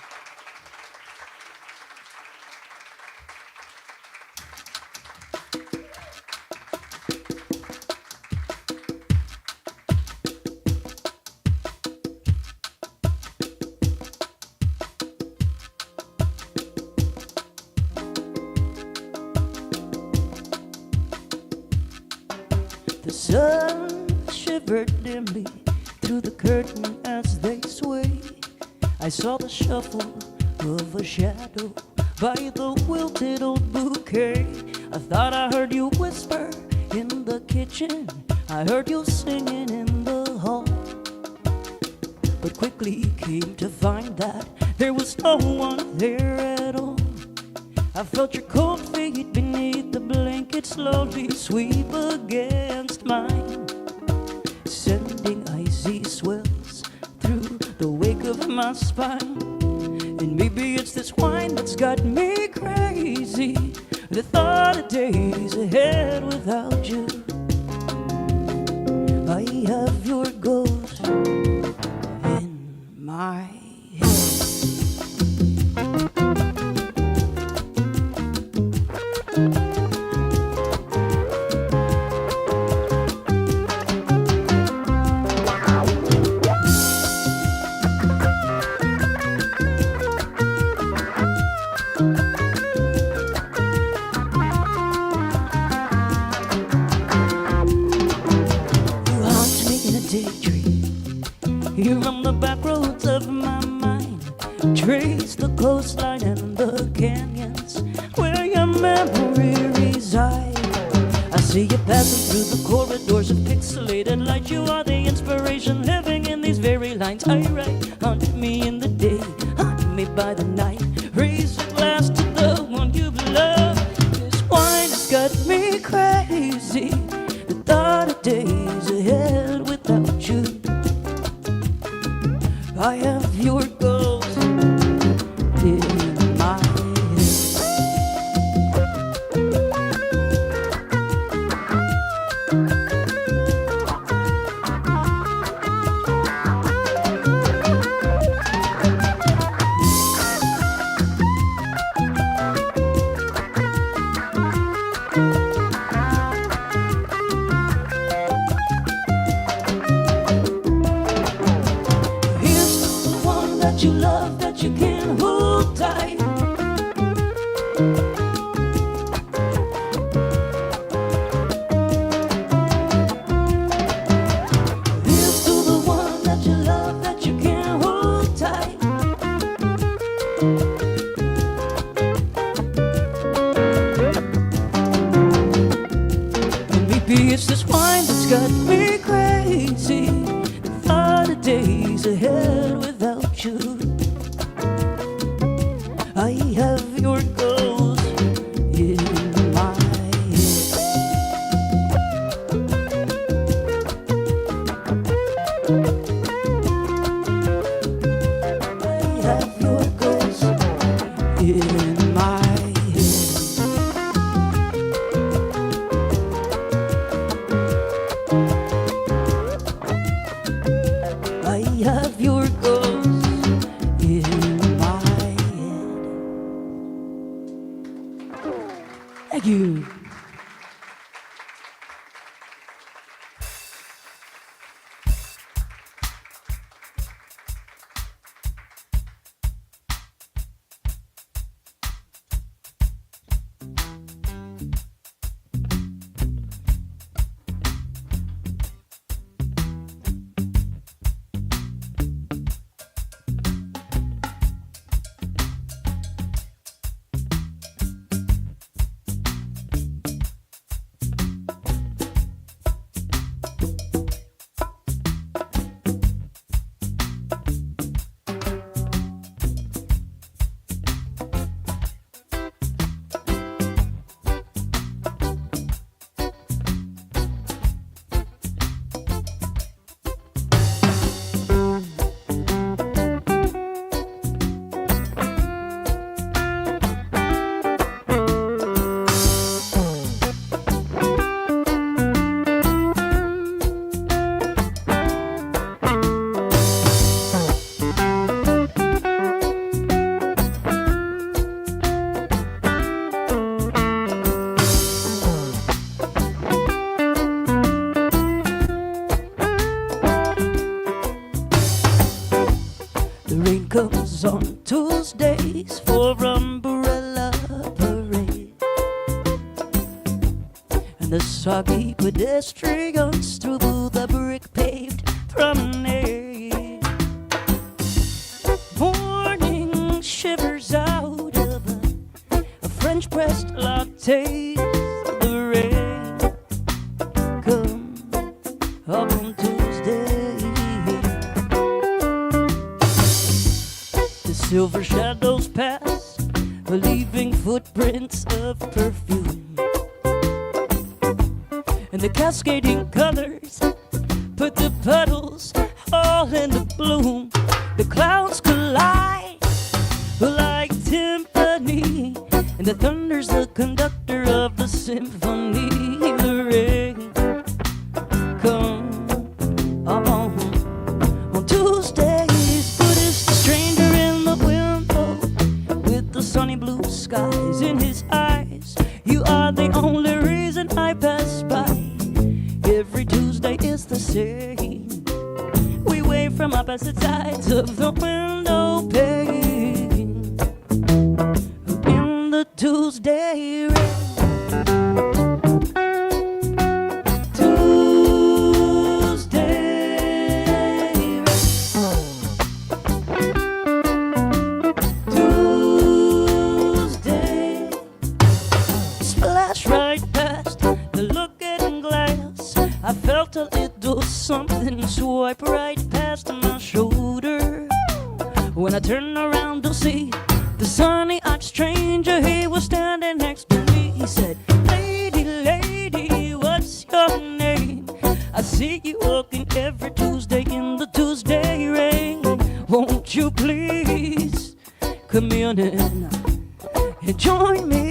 The sun shivered dimly through the curtain as they sway. I saw the shuffle of a shadow by the wilted old bouquet. I thought I heard you whisper in the kitchen. I heard you singing in the hall. But quickly came to find that there was no one there at all. I felt your cold feet beneath the blanket slowly sweep against mine, sending icy swells through the wake of my spine. And maybe it's this wine that's got me crazy, the thought of days ahead without you. I have your ghost in my head. Here on the back roads of my mind, trace the coastline and the canyons where your memory resides. I see you passing through the corridors of pixelated light. You are the inspiration living in these very lines I write. Haunt me in the day, haunt me by the night. Raise a glass to the one you've loved. This wine has got me crazy, the thought of days ahead without you. I have your ghost in my head. You love that you can't hold tight. Here's to the one that you love that you can't hold tight. And maybe it's this wine that's got me crazy, the thought of days ahead without you. I have your ghost in my head. I have your ghost in my head. I have your ghost rain comes on Tuesdays for umbrella parade, and the soggy pedestrians through the brick paved promenade. Morning shivers out of a French pressed latte. The rain come up on Tuesday. The silver shadows pass, leaving footprints of perfume, and the cascading colors put the puddles all into bloom. The clouds collide like timpani, and the thunder's the conductor of the symphony. The rain come on Tuesdays. Buddhist stranger in the window with the sunny blue skies in his eyes. You are the only reason I pass by. Every Tuesday is the same. We wave from opposite sides of the window pane in the Tuesday rain. Tuesday, splash right past the looking glass. I felt a little something swipe right past my shoulder. When I turned around to see the sunny-eyed stranger, he was standing next to me. He said, "Lady, lady, what's your name? I see you walking every Tuesday in the Tuesday rain. Won't you please come in and join me?"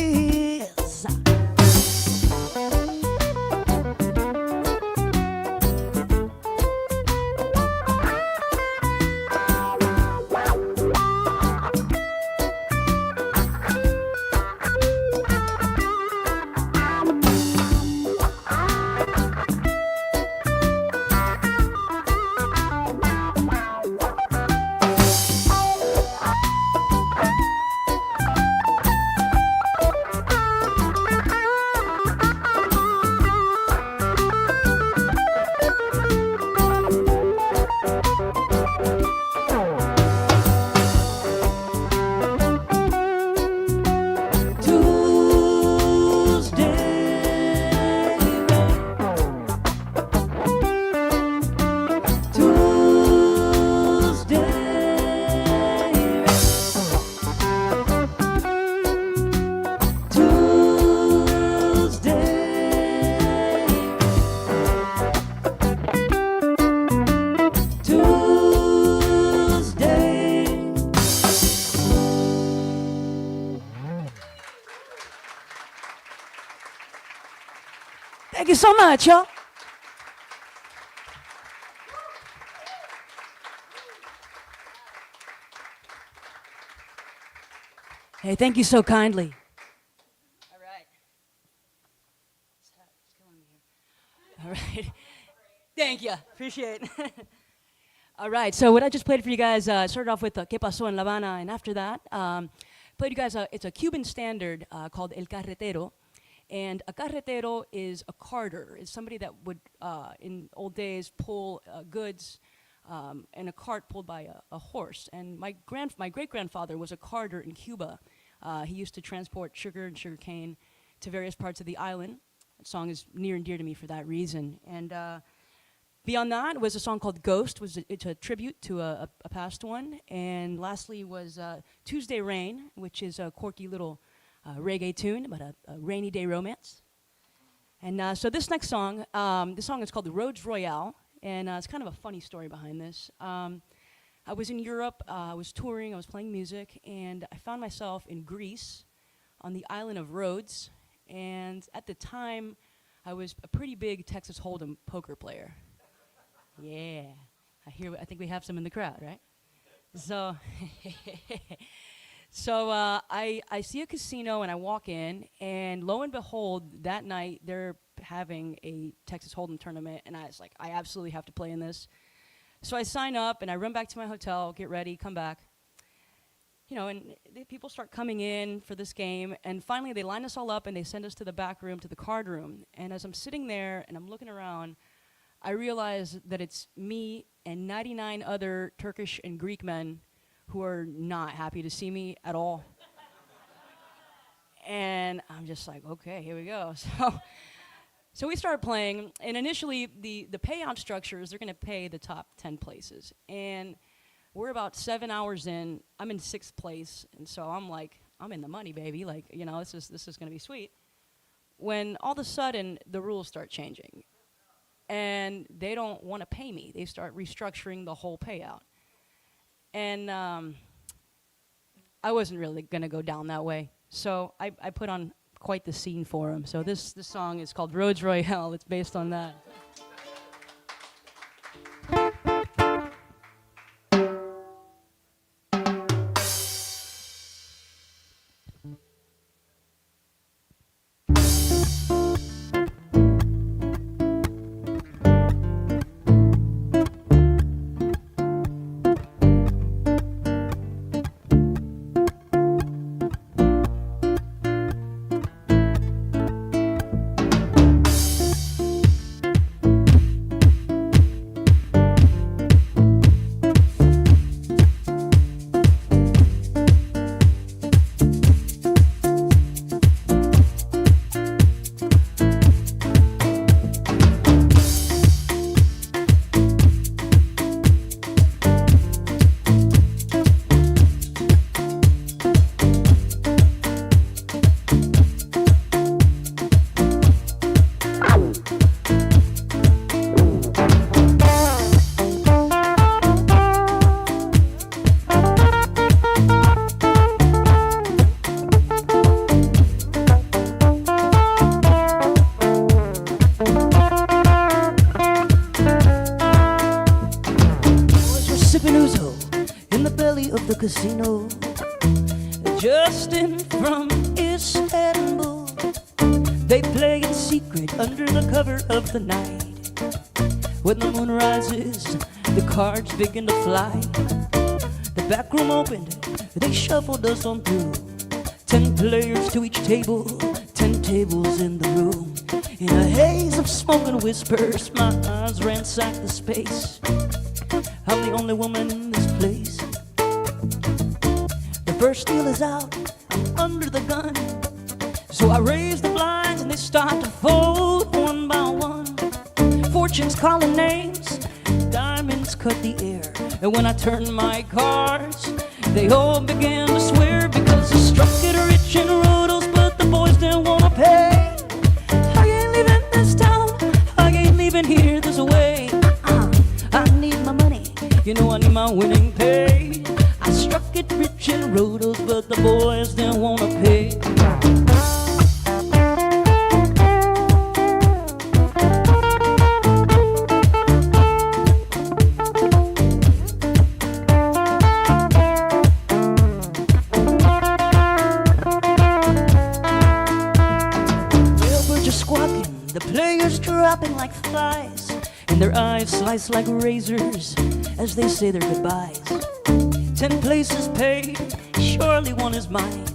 Thank you so much, y'all. Hey, thank you so kindly. All right. It's killing me here. All right. Thank you. Appreciate it. All right. So what I just played for you guys started off with ¿Qué pasó en La Habana? And after that, played you guys, it's a Cuban standard called El Carretero. And a carretero is a carter. It's somebody that would, in old days, pull goods in a cart pulled by a horse. And my great-grandfather was a carter in Cuba. He used to transport sugar and sugarcane to various parts of the island. That song is near and dear to me for that reason. And beyond that was a song called Ghost. It's a tribute to a past one. And lastly was Tuesday Rain, which is a quirky little reggae tune about a rainy day romance. And so this next song, this song is called The Rhodes Royale, and it's kind of a funny story behind this. I was in Europe, I was touring, I was playing music, and I found myself in Greece on the island of Rhodes, and at the time, I was a pretty big Texas Hold'em poker player. Yeah, I think we have some in the crowd, right? So, So I see a casino and I walk in, and lo and behold, that night they're having a Texas Hold'em tournament, and I was like, I absolutely have to play in this. So I sign up and I run back to my hotel, get ready, come back. You know, and people start coming in for this game, and finally they line us all up and they send us to the back room, to the card room. And as I'm sitting there and I'm looking around, I realize that it's me and 99 other Turkish and Greek men who are not happy to see me at all. And I'm just like, okay, here we go. So we started playing, and initially the payout structure is they're going to pay the top 10 places. And we're about 7 hours in. I'm in 6th place, and so I'm like, I'm in the money, baby. Like, you know, this is going to be sweet. When all of a sudden the rules start changing, and they don't want to pay me. They start restructuring the whole payout. And I wasn't really going to go down that way. So I put on quite the scene for them. So this song is called Roads Royale. It's based on that. The casino, Justin from Istanbul. They play in secret under the cover of the night. When the moon rises, the cards begin to fly. The back room opened, they shuffled us on through. 10 players to each table, 10 tables in the room. In a haze of smoke and whispers, my eyes ransack the space. I'm the only woman in this place. The first deal is out, I'm under the gun. So I raise the blinds and they start to fold one by one. Fortune's calling names, diamonds cut the air. And when I turn my cards, they all began to swear. Because I struck it rich in Rhodos, but the boys didn't wanna pay. I ain't leaving this town, I ain't leaving here, there's a way. I need my money, you know I need my winning pay. I struck it rich in Rhodos, but the boys didn't wanna pay. The players dropping like flies, and their eyes slice like razors as they say their goodbyes. 10 places paid, surely one is mine,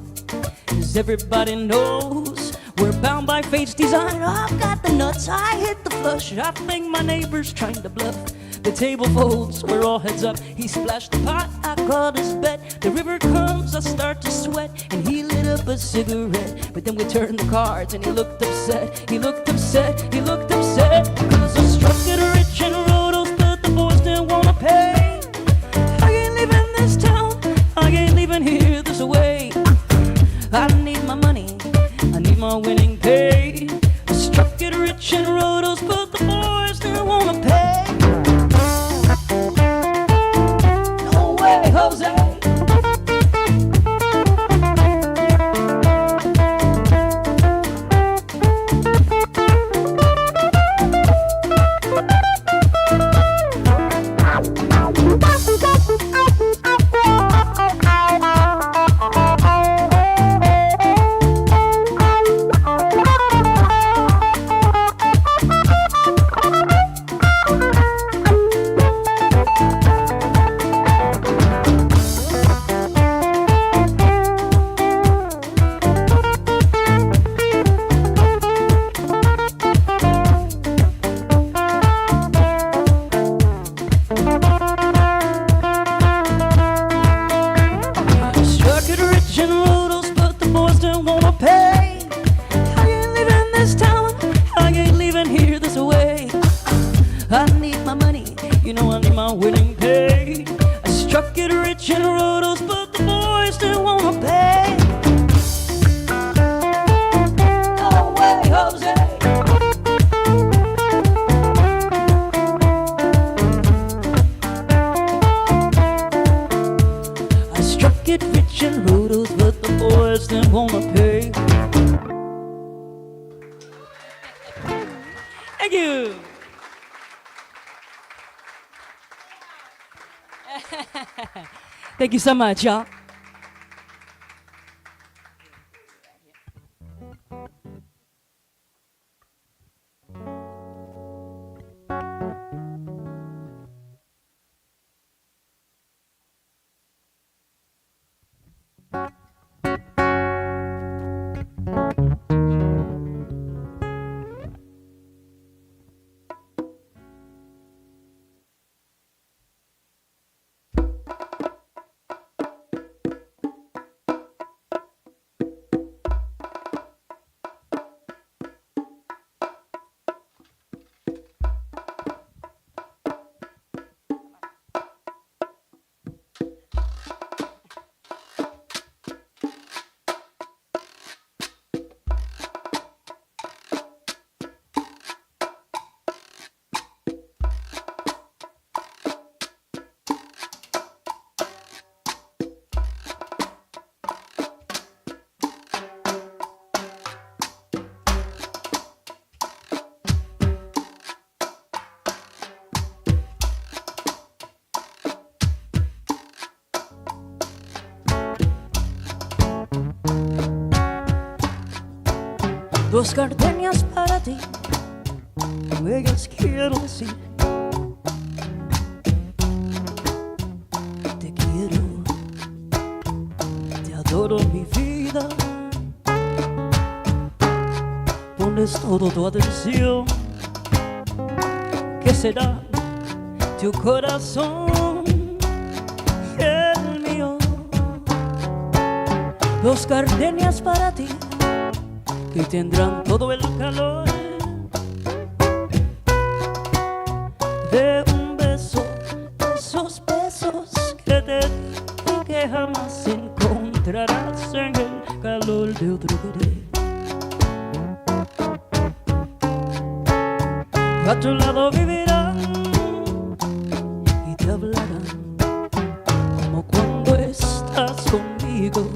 'cause everybody knows we're bound by fate's design. I've got the nuts, I hit the flush, I think my neighbor's trying to bluff. The table folds, we're all heads up. He splashed the pot, I called his bet. The river comes, I start to sweat, and he lit up a cigarette. But then we turned the cards, and he looked upset. He looked upset, he looked upset. 'Cause I struck it rich in Rhodos, but the boys didn't wanna pay. I ain't leaving this town, I ain't leaving here, there's a way. I need my money, I need my winning pay. I struck it rich in Rhodos, but the boys didn't wanna pay. Jose. rich and rudos, but the boys still wanna pay. No way, Jose. I struck it rich and rudos, but the boys still wanna pay. Thank you. Thank you so much, y'all. Dos gardenias para ti, ellas quiero decir. Te quiero, te adoro mi vida. Pones todo tu atención. ¿Qué será tu corazón y el mío? Dos gardenias para ti, que tendrán todo el calor de un beso, esos besos que te di y que jamás encontrarás en el calor de otro querer. A tu lado vivirán y te hablarán como cuando estás conmigo.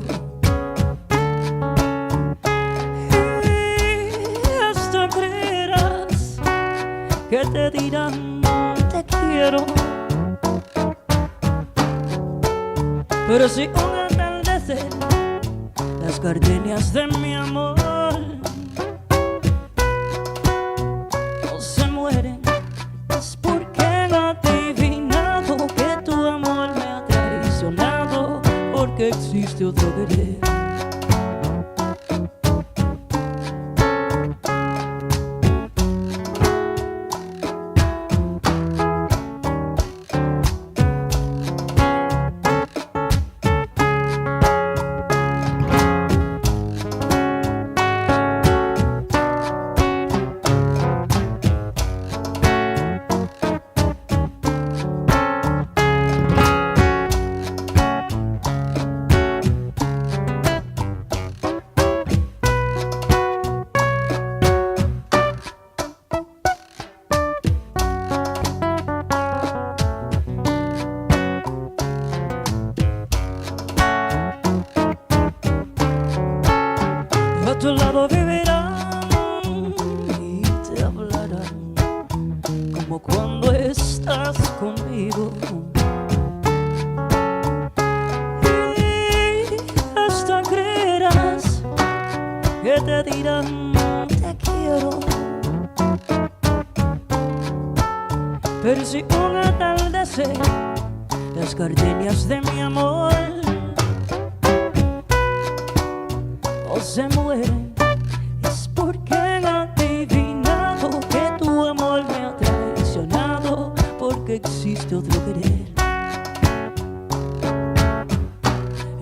Que te dirán te quiero, pero si un atardecer las gardenias de mi amor no se mueren, es porque han adivinado que tu amor me ha traicionado, porque existe otro querer. A tu lado vivirán y te hablarán como cuando estás conmigo. Y hasta creerás que te dirán te quiero, pero si un atardecer las gardenias de mi amor o se mueren, es porque han adivinado que tu amor me ha traicionado, porque existe otro querer.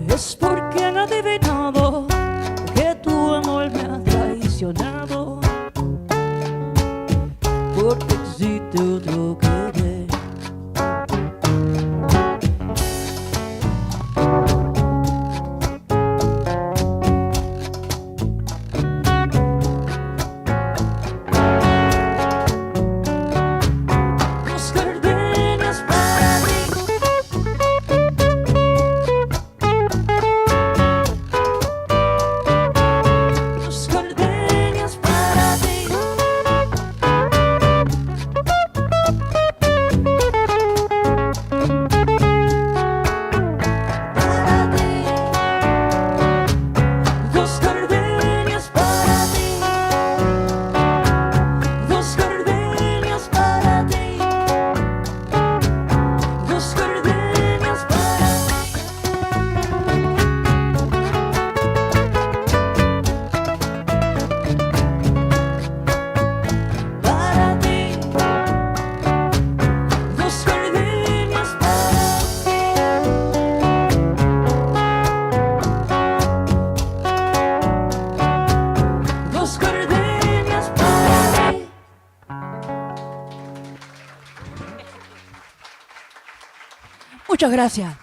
Es porque han adivinado que tu amor me ha traicionado, porque existe otro querer. Muchas gracias.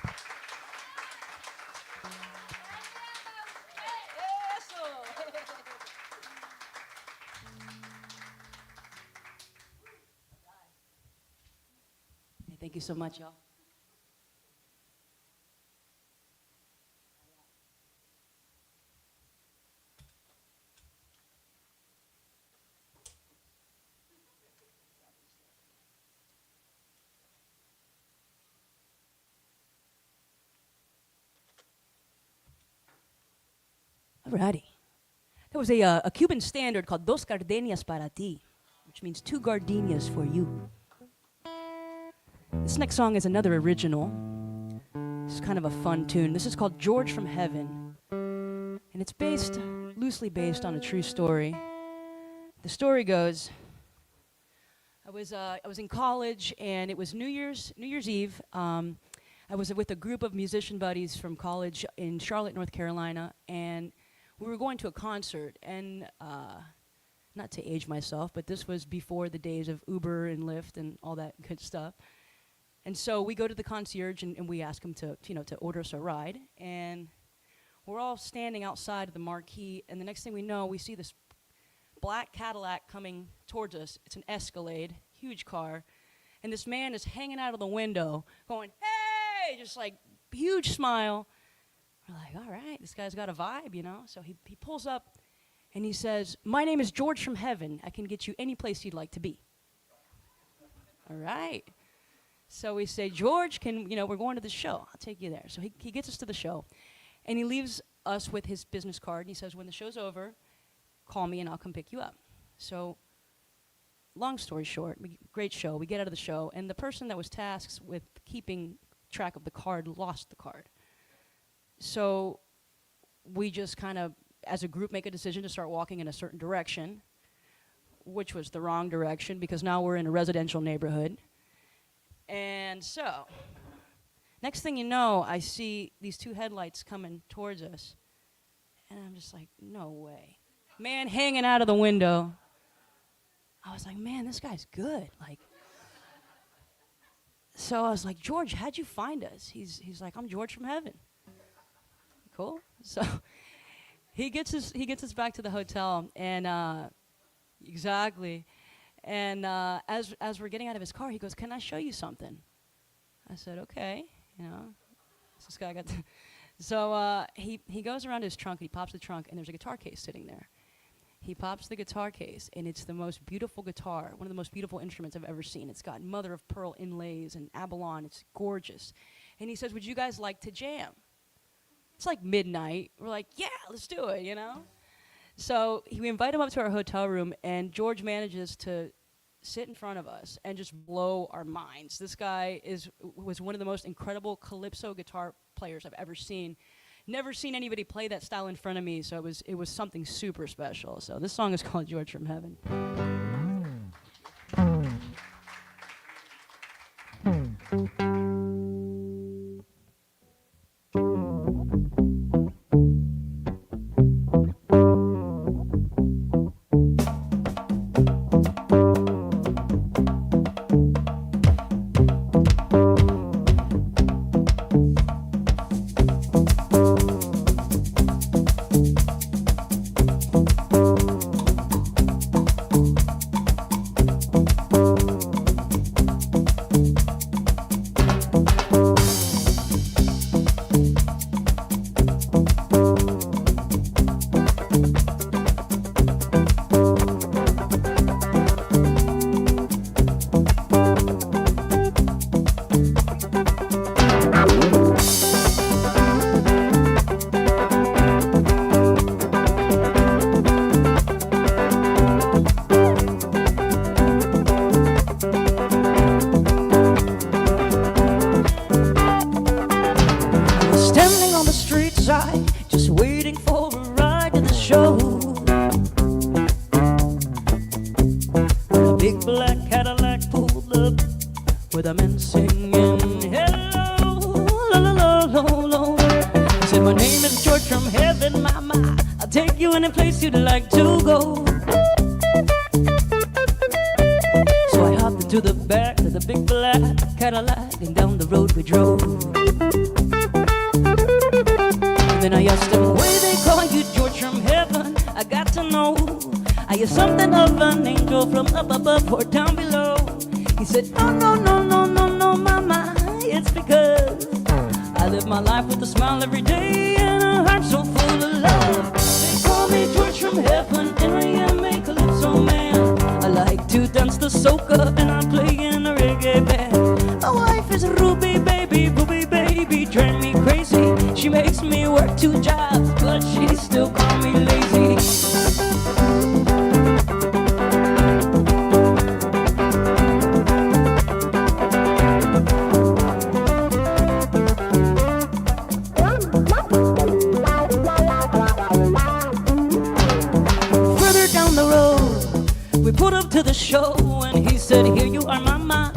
Hey, thank you so much, y'all. Alrighty. There was a Cuban standard called Dos Gardenias para ti, which means 2 gardenias for you. This next song is another original. It's kind of a fun tune. This is called George from Heaven. And it's loosely based on a true story. The story goes, I was in college and it was New Year's Eve. I was with a group of musician buddies from college in Charlotte, North Carolina, and we were going to a concert. And not to age myself, but this was before the days of Uber and Lyft and all that good stuff. And so we go to the concierge and we ask him to order us a ride. And we're all standing outside of the marquee, and the next thing we know, we see this black Cadillac coming towards us. It's an Escalade, huge car. And this man is hanging out of the window going, hey, just like huge smile. We're like, all right, this guy's got a vibe, you know? So he pulls up and he says, my name is George from Heaven. I can get you any place you'd like to be. All right. So we say, George, we're going to the show. I'll take you there. So he gets us to the show. And he leaves us with his business card. And he says, when the show's over, call me and I'll come pick you up. So long story short, great show. We get out of the show. And the person that was tasked with keeping track of the card lost the card. So we just kind of, as a group, make a decision to start walking in a certain direction, which was the wrong direction because now we're in a residential neighborhood. And so, next thing you know, I see these 2 headlights coming towards us. And I'm just like, no way. Man hanging out of the window. I was like, man, this guy's good. So I was like, George, how'd you find us? He's like, I'm George from Heaven. Cool. So he gets us back to the hotel, and exactly. And as we're getting out of his car, he goes, can I show you something? I said, okay. This guy got so he goes around his trunk, he pops the trunk, and there's a guitar case sitting there. He pops the guitar case, and it's the most beautiful guitar, one of the most beautiful instruments I've ever seen. It's got mother of pearl inlays and abalone. It's gorgeous. And he says, would you guys like to jam? It's like midnight. We're like, yeah, let's do it, So we invite him up to our hotel room, and George manages to sit in front of us and just blow our minds. This guy was one of the most incredible calypso guitar players I've ever seen. Never seen anybody play that style in front of me, so it was something super special. So this song is called George from Heaven. Just waiting for a ride to the show. A big black Cadillac pulled up with a man singing, hello, la la la la la. He said, my name is George from Heaven, mama. I'll take you any place you'd like to go. So I hopped into the back of the big black Cadillac, and down the road we drove. then I asked him, where they call you George from heaven? I got to know, are you something of an angel from up above or down below? He said, no, no, no, no, no, no, mama, it's because I live my life with a smile every day and a heart so full of love. They call me George from heaven and I am a calypso man. I like to dance the soca and I play in a reggae band. My wife is Ruby baby, Ruby baby, drive me crazy. She makes me work 2 jobs, but she still call me lazy. Further down the road, we put up to the show, and he said, here you are, mama,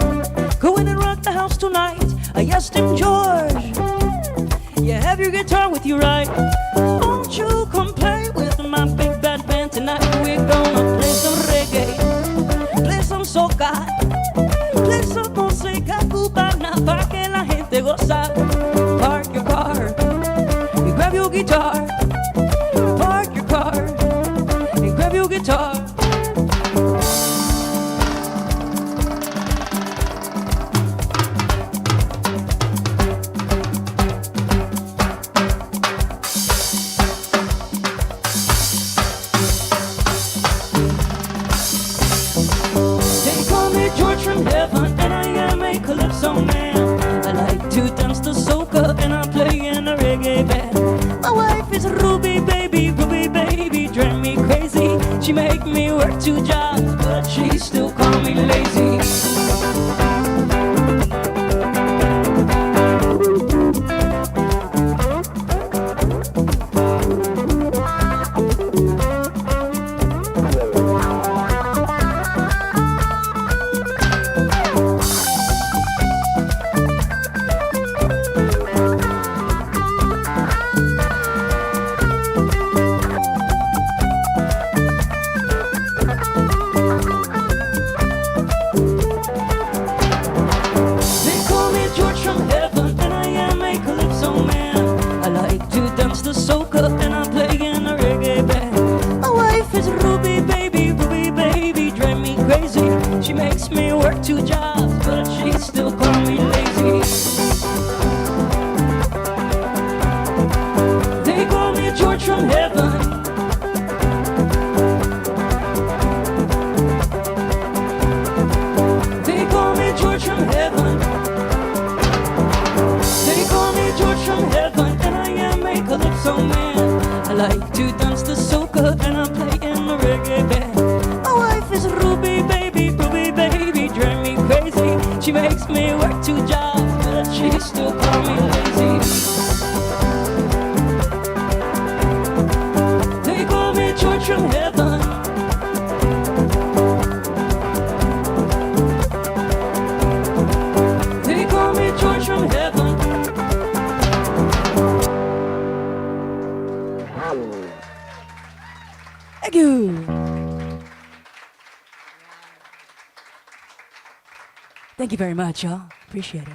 go in and rock the house tonight. I asked him, George, you have your guitar with you, right? Won't you come play with my big bad band tonight? We're gonna play some reggae, play some soca, play some música cubana para que la gente goza. Park your car and grab your guitar. Park your car and grab your guitar. From heaven, and I am a calypso man. I like to dance the soca and I play in a reggae band. My wife is Ruby baby, drive me crazy. She make me work 2 jobs, but she still call me lazy. She makes me work 2 jobs, but she still call me lazy. They call me George from heaven. They call me George from heaven. They call me George from heaven, and I am a calypso man. I like to dance the soca and I play in the reggae band. My wife is Ruby baby, drive me crazy. She makes me work 2 jobs, but she still call me lazy. They call me George from heaven. They call me George from heaven. Thank you. Thank you very much, y'all. Appreciate it.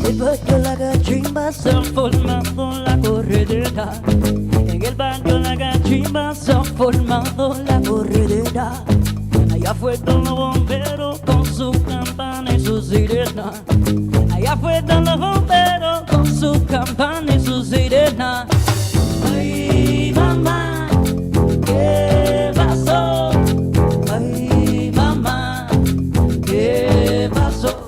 El patio la cachimba se ha formado la corredera. En el patio la cachimba se ha formado la corredera. Allá fueron los bomberos con sus campanas y sus sirenas. Allá fueron los bomberos con sus campanas y sus sirenas. Ay, mamá, ¿qué pasó? Ay, mamá, ¿qué pasó?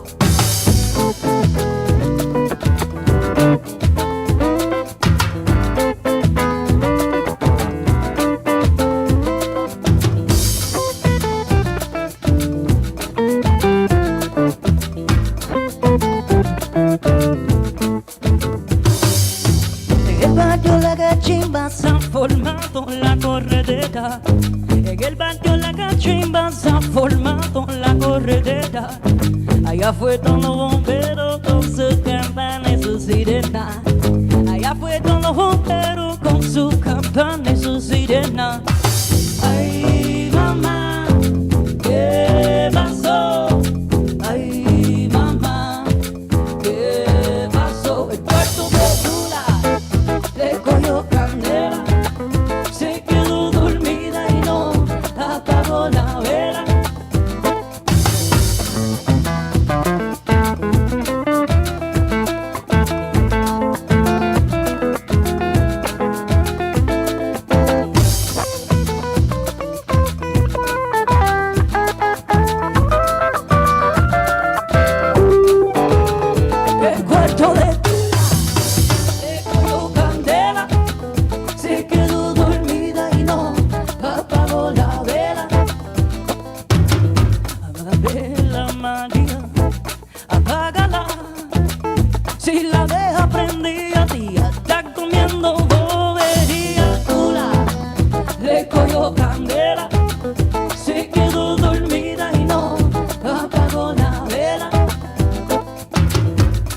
En el patio la cachimba se ha formado la corredera. En el patio la cachimba se ha formado la corredera. Allá fueron los bomberos con sus campanas y sus sirenas. Allá fueron los bomberos con sus campanas y sus sirenas. Ay, mamá, ¿qué pasó? Ay, mamá, ¿qué pasó? El cuarto de Tula le cogió candela. Se quedó dormida y no apagó la vela. El cuarto de Tula le cogió candela. Se quedó dormida y no apagó la vela. Vela María, apágala. Si la deja prendida, tía, está comiendo bobería. Tula le cogió candela. Se quedó dormida y no apagó la vela.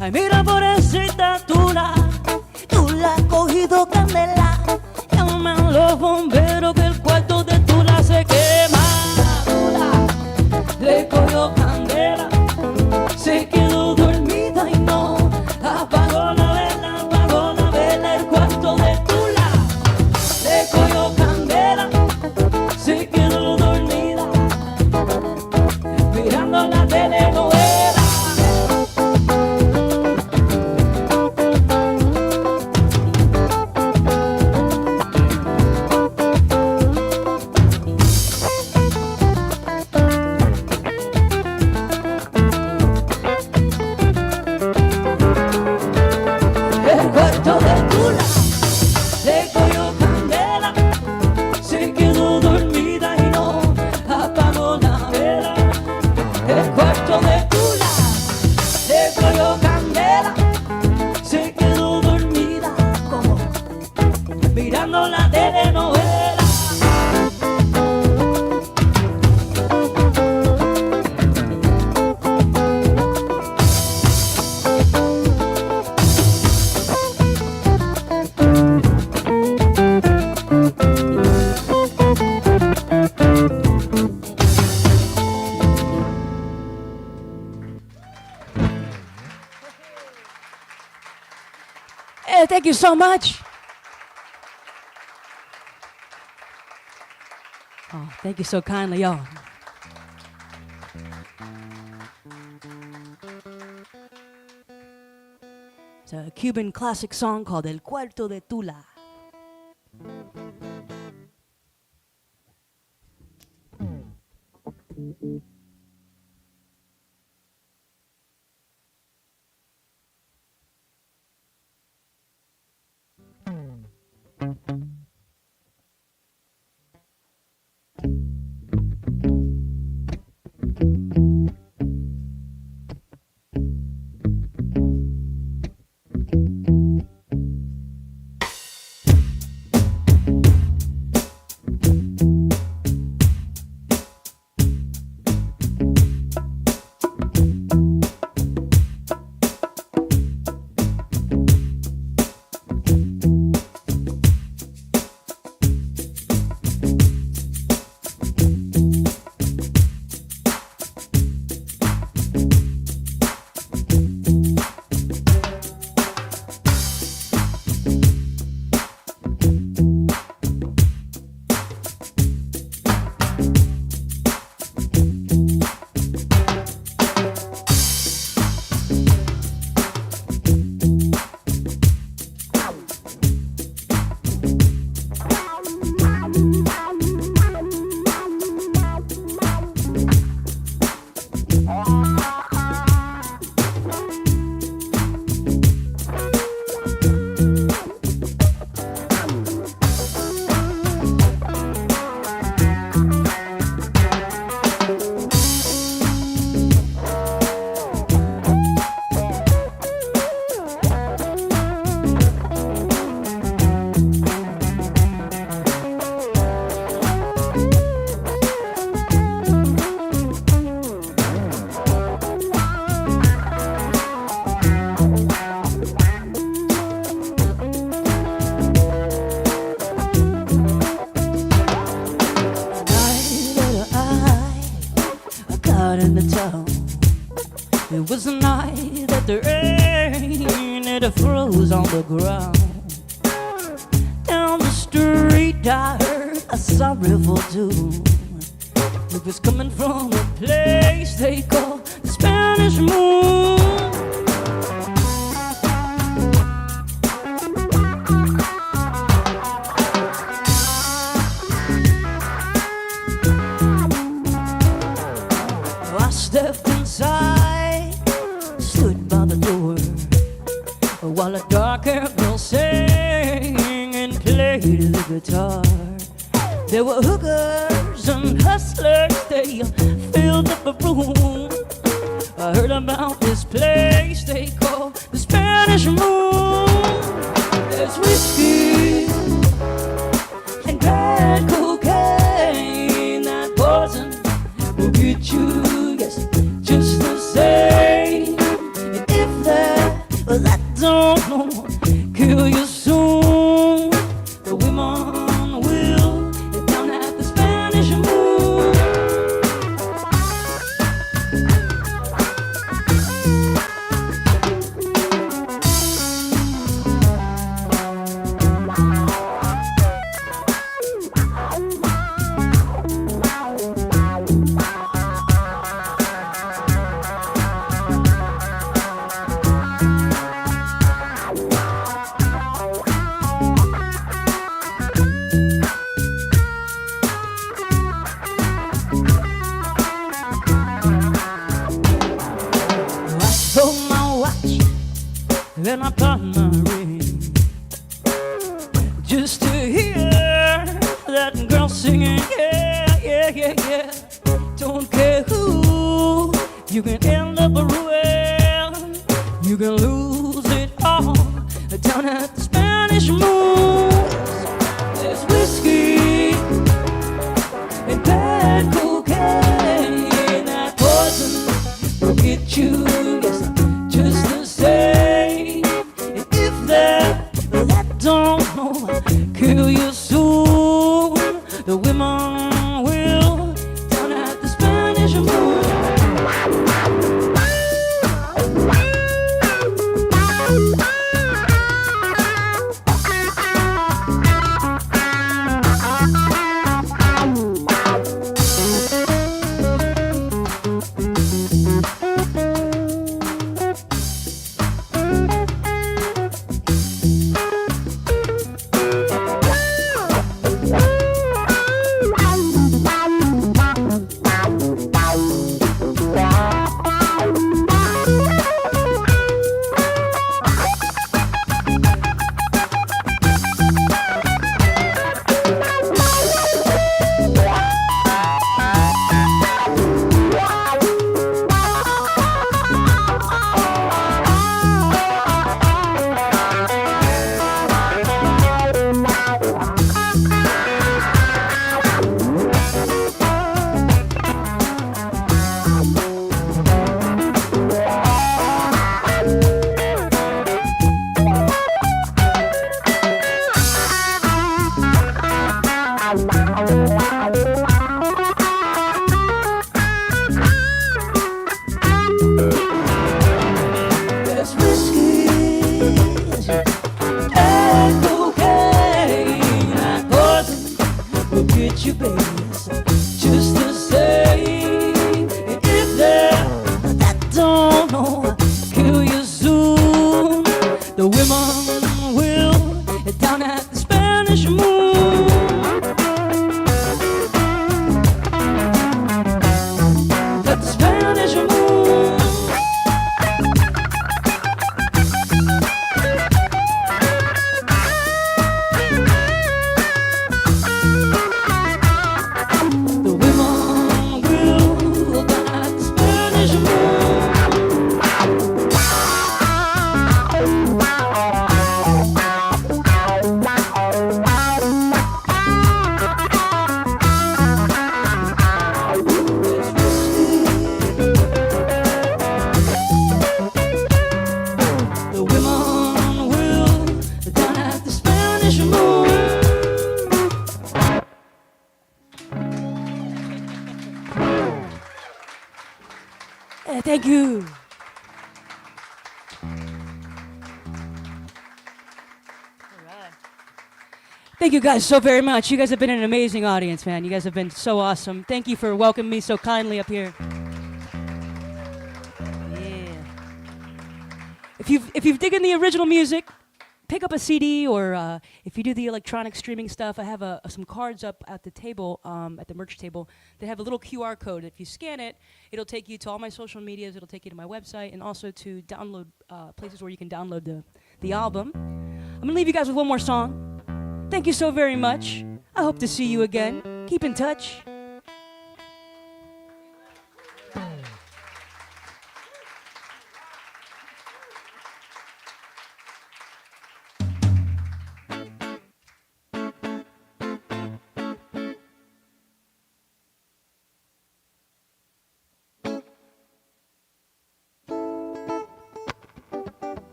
Ay, mira pobrecita Tula, Tula ha cogido candela. Llaman los bomberos que el cuarto de Tula se quema. Tula le cogió candela. Se quedó dormida y no apagó la vela, apagó la vela. El cuarto de Tula le cogió candela. Se quedó dormida mirando la telenovela. El cuarto de Tula le cogió candela. Se quedó dormida y no apagó la vela. El cuarto de Tula le cogió candela. Se quedó dormida como mirando la telenovela. Hey, thank you so much. Oh, thank you so kindly, y'all. It's a Cuban classic song called El Cuarto de Tula. after rain, it froze on the ground. Down the street I heard a sorrowful tune. It was coming from a place they call the Spanish Moon. I stepped inside, stood by the door, while a dark-haired girl sang and played the guitar. There were hookers and hustlers, they filled up a room. I heard about this place they call the Spanish Moon. There's whiskey and bad cocaine, that poison will get you, yes, just the same. And if that don't kill you soon, the women will get down at the Spanish Moon. I stole my watch, then I pawned my ring, just to hear that girl singing, yeah, yeah, yeah, yeah. Don't care who, you can end up ruined, you can lose it all down at the Spanish Moon. There's whiskey and bad cocaine, that poison will get you, yes, just the same. And if that don't kill you soon, the women will down at the Spanish Moon. There's whiskey and cocaine, that poison will get you, baby, just the same. And if that don't kill you soon, the women will down at the Spanish Moon. At the Spanish Moon. The women will down at the Spanish Moon. The women will down at the Spanish Moon. Thank you. Thank you guys so very much. You guys have been an amazing audience, man. You guys have been so awesome. Thank you for welcoming me so kindly up here. Yeah. If you've digging the original music, pick up a CD, or if you do the electronic streaming stuff, I have some cards up at the table, at the merch table. They have a little QR code. If you scan it, it'll take you to all my social medias. It'll take you to my website, and also to download places where you can download the album. I'm gonna leave you guys with one more song. Thank you so very much. I hope to see you again. Keep in touch.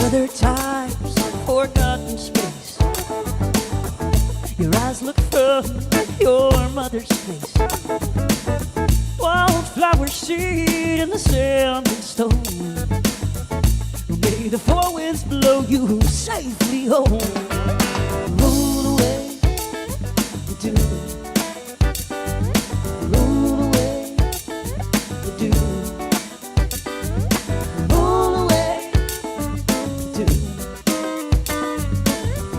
Other times, forgotten space. Your eyes look from your mother's face. Wildflower seed in the sanding stone. May the four winds blow you safely home. Roll away, do. Roll away, do. Roll away, do.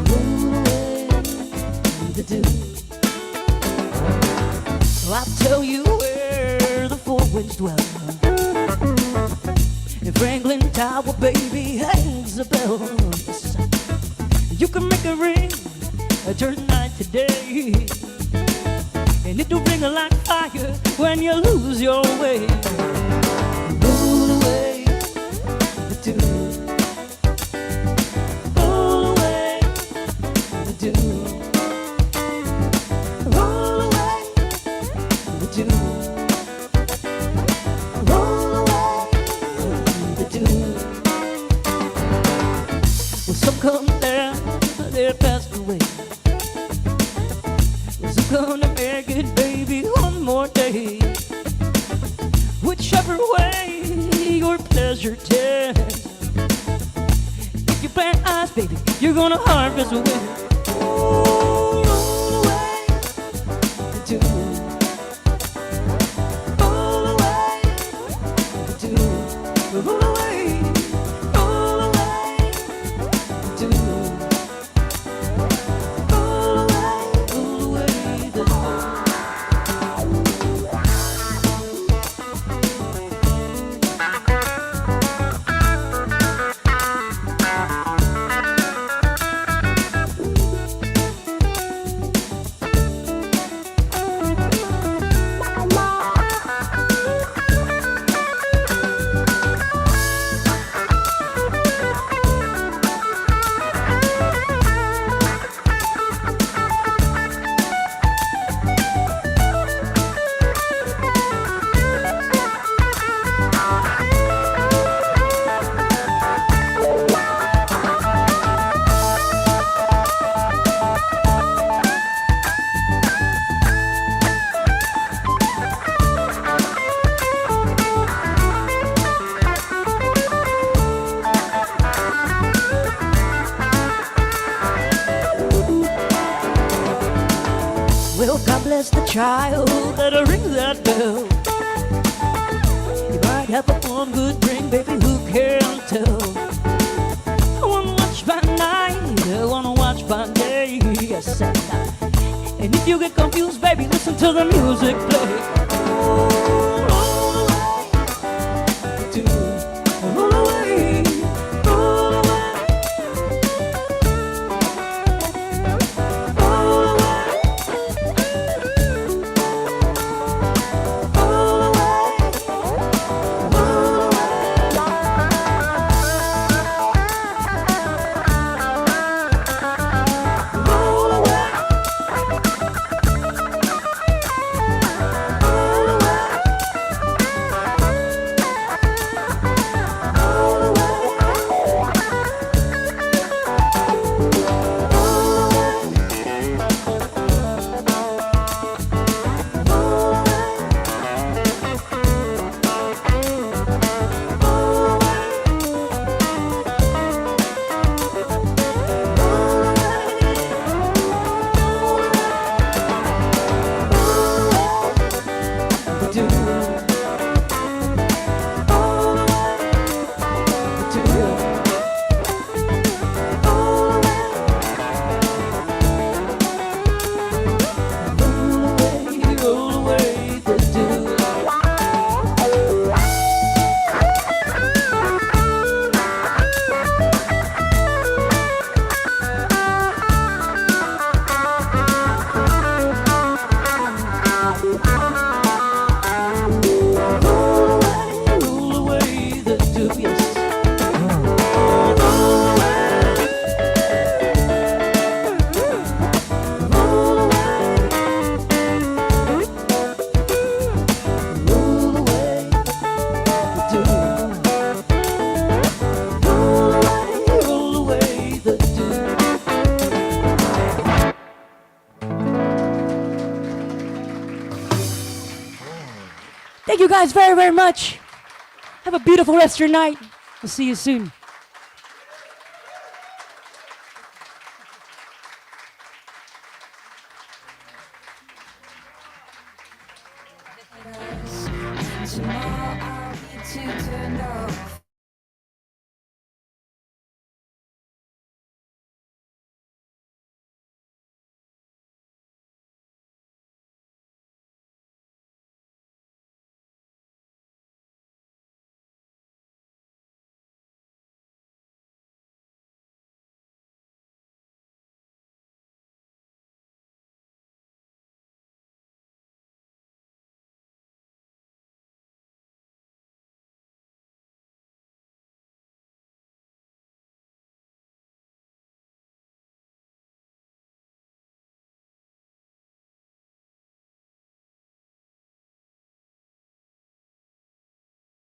Roll away, do. I'll tell you where the four winds dwell. In Franklin Tower, baby, hangs a bell. You can make a ring, turn night to day, and it'll ring like fire when you lose your way. Roll away, do. Roll away, do. Roll away, do. Roll away, do. Well, some come down, they're passed away. Well, some gonna make it, baby, one more day. Whichever way your pleasure tends. If you plant eyes, baby, you're gonna harvest a winner. Roll away, do. Roll away, do. Roll away, roll away, do. Roll away, do. as the child that rings that bell. You might have one good drink, baby, who can tell? I wanna watch by night, I wanna watch by day, yes. And if you get confused, baby, listen to the music play. Roll away, to roll away, roll away, roll away, roll Thank you guys very, very much. Have a beautiful rest of your night. We'll see you soon. Tomorrow I'll be too turned off.